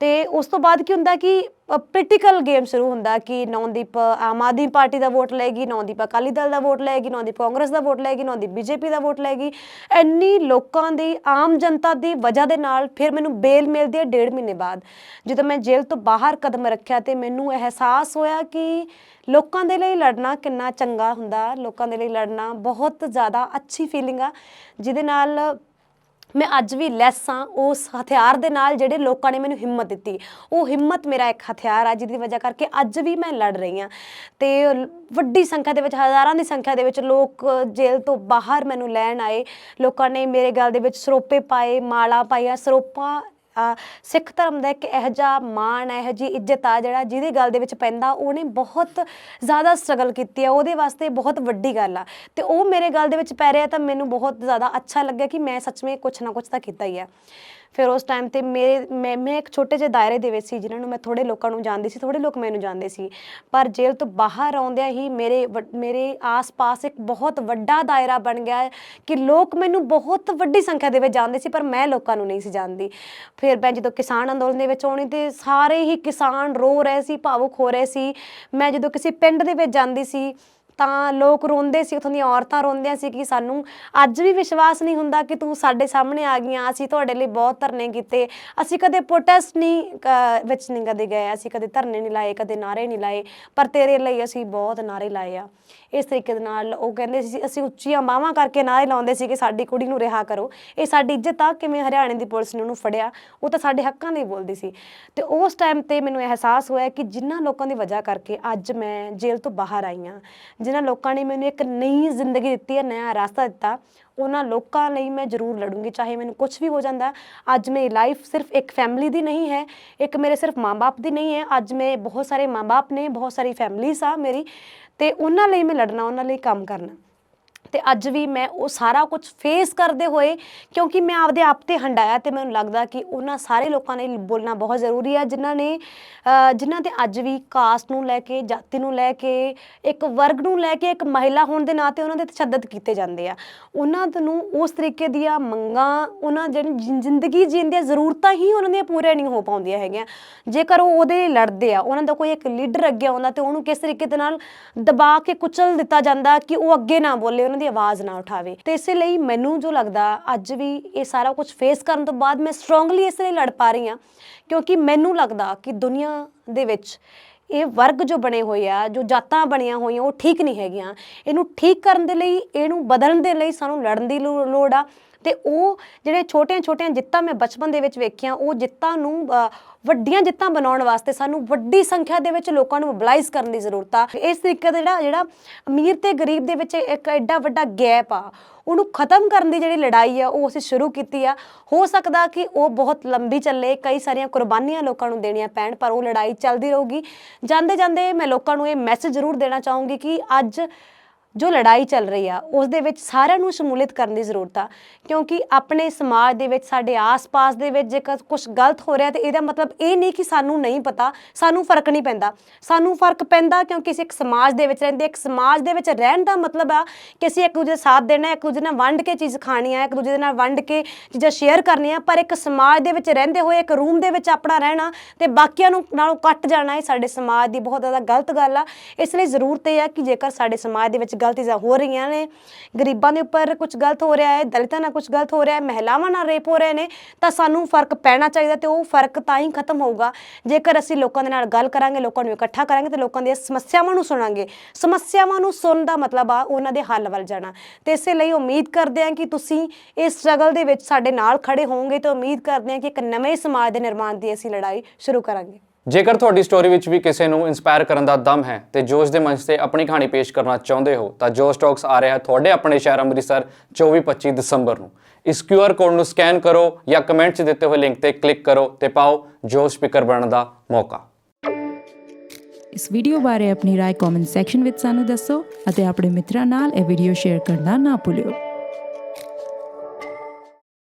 ਤੇ ਉਸ ਤੋਂ ਬਾਅਦ ਕੀ ਹੁੰਦਾ ਕਿ ਪੋਲੀਟੀਕਲ ਗੇਮ ਸ਼ੁਰੂ ਹੁੰਦਾ ਕਿ ਨੌਨਦੀਪ ਆਮ ਆਦਮੀ ਪਾਰਟੀ ਦਾ ਵੋਟ ਲਏਗੀ, ਨੌਨਦੀਪ ਅਕਾਲੀ ਦਲ ਦਾ ਵੋਟ ਲਏਗੀ, ਨੌਨਦੀਪ ਕਾਂਗਰਸ ਦਾ ਵੋਟ ਲਏਗੀ, ਨੌਨਦੀਪ BJP ਦਾ ਵੋਟ ਲਏਗੀ। ਇੰਨੀ ਲੋਕਾਂ ਦੀ, ਆਮ ਜਨਤਾ ਦੀ ਵਜ੍ਹਾ ਦੇ ਨਾਲ ਫਿਰ ਮੈਨੂੰ ਬੇਲ ਮਿਲਦੀ ਹੈ 1.5 ਮਹੀਨੇ ਬਾਅਦ। ਜਦੋਂ ਮੈਂ ਜੇਲ੍ਹ ਤੋਂ ਬਾਹਰ ਕਦਮ ਰੱਖਿਆ ਤੇ ਮੈਨੂੰ ਅਹਿਸਾਸ ਹੋਇਆ ਕਿ ਲੋਕਾਂ ਦੇ ਲਈ ਲੜਨਾ ਕਿੰਨਾ ਚੰਗਾ ਹੁੰਦਾ, ਲੋਕਾਂ ਦੇ ਲਈ ਲੜਨਾ ਬਹੁਤ ਜ਼ਿਆਦਾ ਅੱਛੀ ਫੀਲਿੰਗ ਆ, ਜਿਹਦੇ ਨਾਲ ਮੈਂ ਅੱਜ ਵੀ ਲੈਸ ਹਾਂ ਉਸ ਹਥਿਆਰ ਦੇ ਨਾਲ ਜਿਹੜੇ ਲੋਕਾਂ ਨੇ ਮੈਨੂੰ ਹਿੰਮਤ ਦਿੱਤੀ। ਉਹ ਹਿੰਮਤ ਮੇਰਾ ਇੱਕ ਹਥਿਆਰ ਆ ਜਿਹਦੀ ਵਜ੍ਹਾ ਕਰਕੇ ਅੱਜ ਵੀ ਮੈਂ ਲੜ ਰਹੀ ਹਾਂ। ਤੇ ਵੱਡੀ ਸੰਖਿਆ ਦੇ ਵਿੱਚ, ਹਜ਼ਾਰਾਂ ਦੀ ਸੰਖਿਆ ਦੇ ਵਿੱਚ ਲੋਕ ਜੇਲ੍ਹ ਤੋਂ ਬਾਹਰ ਮੈਨੂੰ ਲੈਣ ਆਏ। ਲੋਕਾਂ ਨੇ ਮੇਰੇ ਗਲ ਦੇ ਵਿੱਚ ਸਰੋਪੇ ਪਾਏ, ਮਾਲਾ ਪਾਈਆਂ। ਸਰੋਪਾ ਸਿੱਖ ਧਰਮ ਦਾ ਇੱਕ ਇਹੋ ਜਿਹਾ ਮਾਣ, ਇਹੋ ਜਿਹੀ ਇੱਜ਼ਤ ਆ ਜਿਹੜਾ ਜਿਹਦੇ ਗਲ ਦੇ ਵਿੱਚ ਪੈਂਦਾ ਉਹਨੇ ਬਹੁਤ ਜ਼ਿਆਦਾ ਸਟਰਗਲ ਕੀਤੀ ਆ, ਉਹਦੇ ਵਾਸਤੇ ਬਹੁਤ ਵੱਡੀ ਗੱਲ ਆ। ਤੇ ਉਹ ਮੇਰੇ ਗਲ ਦੇ ਵਿੱਚ ਪੈ ਰਿਹਾ ਤਾਂ ਮੈਨੂੰ ਬਹੁਤ ਜ਼ਿਆਦਾ ਅੱਛਾ ਲੱਗਿਆ ਕਿ ਮੈਂ ਸੱਚਮੁੱਚ ਕੁਛ ਨਾ ਕੁਛ ਤਾਂ ਕੀਤਾ ਹੀ ਆ। ਫਿਰ ਉਸ ਟਾਈਮ 'ਤੇ ਮੈਂ ਇੱਕ ਛੋਟੇ ਜਿਹੇ ਦਾਇਰੇ ਦੇ ਵਿੱਚ ਸੀ, ਜਿਨ੍ਹਾਂ ਨੂੰ ਮੈਂ ਥੋੜ੍ਹੇ ਲੋਕਾਂ ਨੂੰ ਜਾਣਦੀ ਸੀ, ਥੋੜ੍ਹੇ ਲੋਕ ਮੈਨੂੰ ਜਾਣਦੇ ਸੀ। ਪਰ ਜੇਲ੍ਹ ਤੋਂ ਬਾਹਰ ਆਉਂਦਿਆਂ ਹੀ ਮੇਰੇ ਆਸ-ਪਾਸ ਇੱਕ ਬਹੁਤ ਵੱਡਾ ਦਾਇਰਾ ਬਣ ਗਿਆ ਕਿ ਲੋਕ ਮੈਨੂੰ ਬਹੁਤ ਵੱਡੀ ਸੰਖਿਆ ਦੇ ਵਿੱਚ ਜਾਣਦੇ ਸੀ, ਪਰ ਮੈਂ ਲੋਕਾਂ ਨੂੰ ਨਹੀਂ ਸੀ ਜਾਣਦੀ। ਫਿਰ ਮੈਂ ਜਦੋਂ ਕਿਸਾਨ ਅੰਦੋਲਨ ਦੇ ਵਿੱਚ ਆਉਣੀ ਤੇ ਸਾਰੇ ਹੀ ਕਿਸਾਨ ਰੋ ਰਹੇ ਸੀ, ਭਾਵੁਕ ਹੋ ਰਹੇ ਸੀ। ਮੈਂ ਜਦੋਂ ਕਿਸੇ ਪਿੰਡ ਦੇ ਵਿੱਚ ਜਾਂਦੀ ਸੀ ਤਾਂ ਲੋਕ ਰੋਂਦੇ ਸੀ, ਉੱਥੋਂ ਦੀਆਂ ਔਰਤਾਂ ਰੋਂਦੀਆਂ ਸੀ ਕਿ ਸਾਨੂੰ ਅੱਜ ਵੀ ਵਿਸ਼ਵਾਸ ਨਹੀਂ ਹੁੰਦਾ ਕਿ ਤੂੰ ਸਾਡੇ ਸਾਹਮਣੇ ਆ ਗਈਆਂ, ਅਸੀਂ ਤੁਹਾਡੇ ਲਈ ਬਹੁਤ ਧਰਨੇ ਕੀਤੇ, ਅਸੀਂ ਕਦੇ ਪ੍ਰੋਟੈਸਟ ਵਿੱਚ ਨਹੀਂ ਕਦੇ ਗਏ, ਅਸੀਂ ਕਦੇ ਧਰਨੇ ਨਹੀਂ ਲਾਏ, ਕਦੇ ਨਾਅਰੇ ਨਹੀਂ ਲਾਏ, ਪਰ ਤੇਰੇ ਲਈ ਅਸੀਂ ਬਹੁਤ ਨਾਅਰੇ ਲਾਏ ਆ। ਇਸ ਤਰੀਕੇ ਦੇ ਨਾਲ ਉਹ ਕਹਿੰਦੇ ਸੀ, ਅਸੀਂ ਉੱਚੀਆਂ ਬਾਹਾਂ ਕਰਕੇ ਨਾਅਰੇ ਲਾਉਂਦੇ ਸੀ ਕਿ ਸਾਡੀ ਕੁੜੀ ਨੂੰ ਰਿਹਾ ਕਰੋ, ਇਹ ਸਾਡੀ ਇੱਜ਼ਤ ਆ। ਕਿਵੇਂ ਹਰਿਆਣੇ ਦੀ ਪੁਲਿਸ ਨੇ ਉਹਨੂੰ ਫੜਿਆ, ਉਹ ਤਾਂ ਸਾਡੇ ਹੱਕਾਂ ਲਈ ਬੋਲਦੀ ਸੀ। ਤੇ ਉਸ ਟਾਈਮ 'ਤੇ ਮੈਨੂੰ ਅਹਿਸਾਸ ਹੋਇਆ ਕਿ ਜਿਨ੍ਹਾਂ ਲੋਕਾਂ ਦੀ ਵਜ੍ਹਾ ਕਰਕੇ ਅੱਜ ਮੈਂ ਜੇਲ੍ਹ ਤੋਂ ਬਾਹਰ ਆਈ ਹਾਂ, ਜਿਨ੍ਹਾਂ ਲੋਕਾਂ ਨੇ ਮੈਨੂੰ ਇੱਕ ਨਈ ਜ਼ਿੰਦਗੀ ਦਿੱਤੀ ਹੈ, ਨਇਆ ਰਾਸਤਾ ਦਿੱਤਾ, ਉਹਨਾਂ ਲੋਕਾਂ ਲਈ ਮੈਂ ਜ਼ਰੂਰ ਲੜੂੰਗੀ, ਚਾਹੇ ਮੈਨੂੰ ਕੁਛ ਵੀ ਹੋ ਜਾਂਦਾ। ਅੱਜ ਮੇਰੀ ਲਾਈਫ ਸਿਰਫ ਇੱਕ ਫੈਮਿਲੀ ਦੀ ਨਹੀਂ ਹੈ, ਇੱਕ ਮੇਰੇ ਸਿਰਫ ਮਾਂ ਬਾਪ ਦੀ ਨਹੀਂ ਹੈ। ਅੱਜ ਮੈਂ ਬਹੁਤ ਸਾਰੇ ਮਾਂ ਬਾਪ ਨੇ, ਬਹੁਤ ਸਾਰੀ ਫੈਮਿਲੀਜ਼ ਆ ਮੇਰੀ, ਤੇ ਉਹਨਾਂ ਲਈ ਮੈਂ ਲੜਨਾ, ਉਹਨਾਂ ਲਈ ਕੰਮ ਕਰਨਾ। ਤੇ ਅੱਜ ਵੀ ਮੈਂ ਉਹ ਸਾਰਾ ਕੁਝ ਫੇਸ ਕਰਦੇ ਹੋਏ, ਕਿਉਂਕਿ ਮੈਂ ਆਪਦੇ ਆਪ ਤੇ ਹੰਡਾਇਆ, ਤੇ ਮੈਨੂੰ ਲੱਗਦਾ ਕਿ ਉਹਨਾਂ ਸਾਰੇ ਲੋਕਾਂ ਲਈ ਬੋਲਣਾ ਬਹੁਤ ਜ਼ਰੂਰੀ ਹੈ ਜਿਨ੍ਹਾਂ ਤੇ ਅੱਜ ਵੀ ਕਾਸਟ ਨੂੰ ਲੈ ਕੇ, ਜਾਤੀ ਨੂੰ ਲੈ ਕੇ, ਇੱਕ ਵਰਗ ਨੂੰ ਲੈ ਕੇ, ਇੱਕ ਮਹਿਲਾ ਹੋਣ ਦੇ ਨਾਤੇ ਉਹਨਾਂ ਦੇ ਤਸ਼ੱਦਦ ਕੀਤੇ ਜਾਂਦੇ ਆ। ਉਹਨਾਂ ਨੂੰ ਉਸ ਤਰੀਕੇ ਦੀਆਂ ਮੰਗਾਂ, ਉਹਨਾਂ ਜਿਹੜੀ ਜ਼ਿੰਦਗੀ ਜੀਣ ਦੀਆਂ ਜ਼ਰੂਰਤਾਂ ਹੀ ਉਹਨਾਂ ਦੀਆਂ ਪੂਰੀਆਂ ਨਹੀਂ ਹੋ ਪਾਉਂਦੀਆਂ ਹੈਗੀਆਂ। ਜੇਕਰ ਉਹ ਉਹਦੇ ਲਈ ਲੜਦੇ ਆ, ਉਹਨਾਂ ਦਾ ਕੋਈ ਇੱਕ ਲੀਡਰ ਅੱਗੇ ਆਉਂਦਾ ਤੇ ਉਹਨੂੰ ਕਿਸ ਤਰੀਕੇ ਦੇ ਨਾਲ ਦਬਾ ਕੇ ਕੁਚਲ ਦਿੱਤਾ ਜਾਂਦਾ ਕਿ ਉਹ ਅੱਗੇ ਨਾ ਬੋਲੇ, ਉਹਨਾਂ ਦੀ ਆਵਾਜ਼ ਨਾ ਉਠਾਵੇ। ਤੇ ਇਸੇ ਲਈ ਮੈਨੂੰ ਜੋ ਲੱਗਦਾ ਅੱਜ ਵੀ ਇਹ ਸਾਰਾ ਕੁਝ ਫੇਸ ਕਰਨ ਤੋਂ ਬਾਅਦ ਮੈਂ ਸਟਰੋਂਗਲੀ ਇਸ ਲਈ ਲੜ ਪਾ ਰਹੀ ਹਾਂ, ਕਿਉਂਕਿ ਮੈਨੂੰ ਲੱਗਦਾ ਕਿ ਦੁਨੀਆ ਦੇ ਵਿੱਚ ਇਹ ਵਰਗ ਜੋ ਬਣੇ ਹੋਏ ਆ, ਜੋ ਜਾਤਾਂ ਬਣੀਆਂ ਹੋਈਆਂ, ਉਹ ਠੀਕ ਨਹੀਂ ਹੈਗੀਆਂ। ਇਹਨੂੰ ਠੀਕ ਕਰਨ ਦੇ ਲਈ, ਇਹਨੂੰ ਬਦਲਣ ਦੇ ਲਈ ਸਾਨੂੰ ਲੜਨ ਦੀ ਲੋੜ ਆ। ਤੇ ਉਹ ਜਿਹੜੇ ਛੋਟੀਆਂ ਜਿੱਤਾਂ ਮੈਂ ਬਚਪਨ ਦੇ ਵਿੱਚ ਵੇਖੀਆਂ, ਉਹ ਜਿੱਤਾਂ ਨੂੰ ਵੱਡੀਆਂ ਜਿੱਤਾਂ ਬਣਾਉਣ ਵਾਸਤੇ ਸਾਨੂੰ ਵੱਡੀ ਸੰਖਿਆ ਦੇ ਵਿੱਚ ਲੋਕਾਂ ਨੂੰ ਮੋਬਿਲਾਈਜ਼ ਕਰਨ ਦੀ ਜ਼ਰੂਰਤ ਆ। ਇਸ ਤਰੀਕੇ ਦਾ ਜਿਹੜਾ ਅਮੀਰ ਤੇ ਗਰੀਬ ਦੇ ਵਿੱਚ ਇੱਕ ਐਡਾ ਵੱਡਾ ਗੈਪ ਆ, ਉਹਨੂੰ ਖਤਮ ਕਰਨ ਦੀ ਜਿਹੜੀ ਲੜਾਈ ਆ ਉਹ ਅਸੀਂ ਸ਼ੁਰੂ ਕੀਤੀ ਆ। ਹੋ ਸਕਦਾ ਕਿ ਉਹ ਬਹੁਤ ਲੰਬੀ ਚੱਲੇ, ਕਈ ਸਾਰੀਆਂ ਕੁਰਬਾਨੀਆਂ ਲੋਕਾਂ ਨੂੰ ਦੇਣੀਆਂ ਪੈਣ, ਪਰ ਉਹ ਲੜਾਈ ਚੱਲਦੀ ਰਹੂਗੀ। ਜਾਂਦੇ ਜਾਂਦੇ ਮੈਂ ਲੋਕਾਂ ਨੂੰ ਇਹ ਮੈਸੇਜ ਜ਼ਰੂਰ ਦੇਣਾ ਚਾਹੂੰਗੀ ਕਿ ਅੱਜ ਜੋ ਲੜਾਈ ਚੱਲ ਰਹੀ ਆ ਉਸ ਦੇ ਵਿੱਚ ਸਾਰਿਆਂ ਨੂੰ ਸ਼ਮੂਲੀਅਤ ਕਰਨ ਦੀ ਜ਼ਰੂਰਤ ਆ, ਕਿਉਂਕਿ ਆਪਣੇ ਸਮਾਜ ਦੇ ਵਿੱਚ, ਸਾਡੇ ਆਸ-ਪਾਸ ਦੇ ਵਿੱਚ ਜੇਕਰ ਕੁਛ ਗਲਤ ਹੋ ਰਿਹਾ ਤੇ ਇਹਦਾ ਮਤਲਬ ਇਹ ਨਹੀਂ ਕਿ ਸਾਨੂੰ ਨਹੀਂ ਪਤਾ, ਸਾਨੂੰ ਫਰਕ ਨਹੀਂ ਪੈਂਦਾ। ਸਾਨੂੰ ਫਰਕ ਪੈਂਦਾ ਕਿਉਂਕਿ ਅਸੀਂ ਇੱਕ ਸਮਾਜ ਦੇ ਵਿੱਚ ਰਹਿੰਦੇ। ਇੱਕ ਸਮਾਜ ਦੇ ਵਿੱਚ ਰਹਿਣ ਦਾ ਮਤਲਬ ਆ ਕਿ ਅਸੀਂ ਇੱਕ ਦੂਜੇ ਦਾ ਸਾਥ ਦੇਣਾ, ਇੱਕ ਦੂਜੇ ਨਾਲ ਵੰਡ ਕੇ ਚੀਜ਼ ਖਾਣੀ ਆ, ਇੱਕ ਦੂਜੇ ਦੇ ਨਾਲ ਵੰਡ ਕੇ ਚੀਜ਼ਾਂ ਸ਼ੇਅਰ ਕਰਨੀਆਂ। ਪਰ ਇੱਕ ਸਮਾਜ ਦੇ ਵਿੱਚ ਰਹਿੰਦੇ ਹੋਏ ਇੱਕ ਰੂਮ ਦੇ ਵਿੱਚ ਆਪਣਾ ਰਹਿਣਾ ਤੇ ਬਾਕੀਆਂ ਨੂੰ ਨਾਲੋਂ ਕੱਟ ਜਾਣਾ, ਇਹ ਸਾਡੇ ਸਮਾਜ ਦੀ ਬਹੁਤ ਜ਼ਿਆਦਾ ਗਲਤ ਗੱਲ ਆ। ਇਸ ਲਈ ਜ਼ਰੂਰਤ ਇਹ ਆ ਕਿ ਜੇਕਰ ਸਾਡੇ ਸਮਾਜ ਦੇ ਵਿੱਚ ਗਲਤੀਆਂ ਹੋ ਰਹੀਆਂ ਨੇ, ਗਰੀਬਾਂ ਦੇ ਉੱਪਰ ਕੁਝ ਗਲਤ ਹੋ ਰਿਹਾ ਹੈ, ਦਲਿਤਾਂ ਨਾਲ ਕੁਝ ਗਲਤ ਹੋ ਰਿਹਾ ਹੈ, ਮਹਿਲਾਵਾਂ ਨਾਲ ਰੇਪ ਹੋ ਰਹੇ ਨੇ, ਤਾਂ ਸਾਨੂੰ ਫਰਕ ਪੈਣਾ ਚਾਹੀਦਾ। ਤੇ ਉਹ ਫਰਕ ਤਾਂ ਹੀ ਖਤਮ ਹੋਊਗਾ ਜੇਕਰ ਅਸੀਂ ਲੋਕਾਂ ਦੇ ਨਾਲ ਗੱਲ ਕਰਾਂਗੇ, ਲੋਕਾਂ ਨੂੰ ਇਕੱਠਾ ਕਰਾਂਗੇ ਤੇ ਲੋਕਾਂ ਦੀਆਂ ਸਮੱਸਿਆਵਾਂ ਨੂੰ ਸੁਣਾਂਗੇ। ਸਮੱਸਿਆਵਾਂ ਨੂੰ ਸੁਣਨ ਦਾ ਮਤਲਬ ਆ ਉਹਨਾਂ ਦੇ ਹੱਲ ਵੱਲ ਜਾਣਾ। ਤੇ ਇਸੇ ਲਈ ਉਮੀਦ ਕਰਦੇ ਹਾਂ ਕਿ ਤੁਸੀਂ ਇਸ ਸਟਰਗਲ ਦੇ ਵਿੱਚ ਸਾਡੇ ਨਾਲ ਖੜੇ ਹੋਵੋਗੇ, ਤੇ ਉਮੀਦ ਕਰਦੇ ਹਾਂ ਕਿ ਇੱਕ ਨਵੇਂ ਸਮਾਜ ਦੇ ਨਿਰਮਾਣ ਦੀ ਅਸੀਂ ਲੜਾਈ ਸ਼ੁਰੂ ਕਰਾਂਗੇ। ਜੇਕਰ ਤੁਹਾਡੀ ਸਟੋਰੀ ਵਿੱਚ ਵੀ ਕਿਸੇ ਨੂੰ ਇਨਸਪਾਇਰ ਕਰਨ ਦਾ ਦਮ ਹੈ ਤੇ ਜੋਸ਼ ਦੇ ਮੰਚ ਤੇ ਆਪਣੀ ਕਹਾਣੀ ਪੇਸ਼ ਕਰਨਾ ਚਾਹੁੰਦੇ ਹੋ, ਤਾਂ ਜੋਸ਼ ਟਾਕਸ ਆ ਰਿਹਾ ਤੁਹਾਡੇ ਆਪਣੇ ਸ਼ਹਿਰ ਅੰਮ੍ਰਿਤਸਰ 24-25 ਦਸੰਬਰ ਨੂੰ। ਇਸ QR ਕੋਡ ਨੂੰ ਸਕੈਨ ਕਰੋ ਜਾਂ ਕਮੈਂਟ 'ਚ ਦਿੱਤੇ ਹੋਏ ਲਿੰਕ ਤੇ ਕਲਿੱਕ ਕਰੋ ਤੇ ਪਾਓ ਜੋਸ਼ ਸਪੀਕਰ ਬਣਨ ਦਾ ਮੌਕਾ। ਇਸ ਵੀਡੀਓ ਬਾਰੇ ਆਪਣੀ ਰਾਏ ਕਮੈਂਟ ਸੈਕਸ਼ਨ ਵਿੱਚ ਸਾਨੂੰ ਦੱਸੋ ਅਤੇ ਆਪਣੇ ਮਿੱਤਰਾਂ ਨਾਲ ਇਹ ਵੀਡੀਓ ਸ਼ੇਅਰ ਕਰਨਾ ਨਾ ਭੁੱਲਿਓ।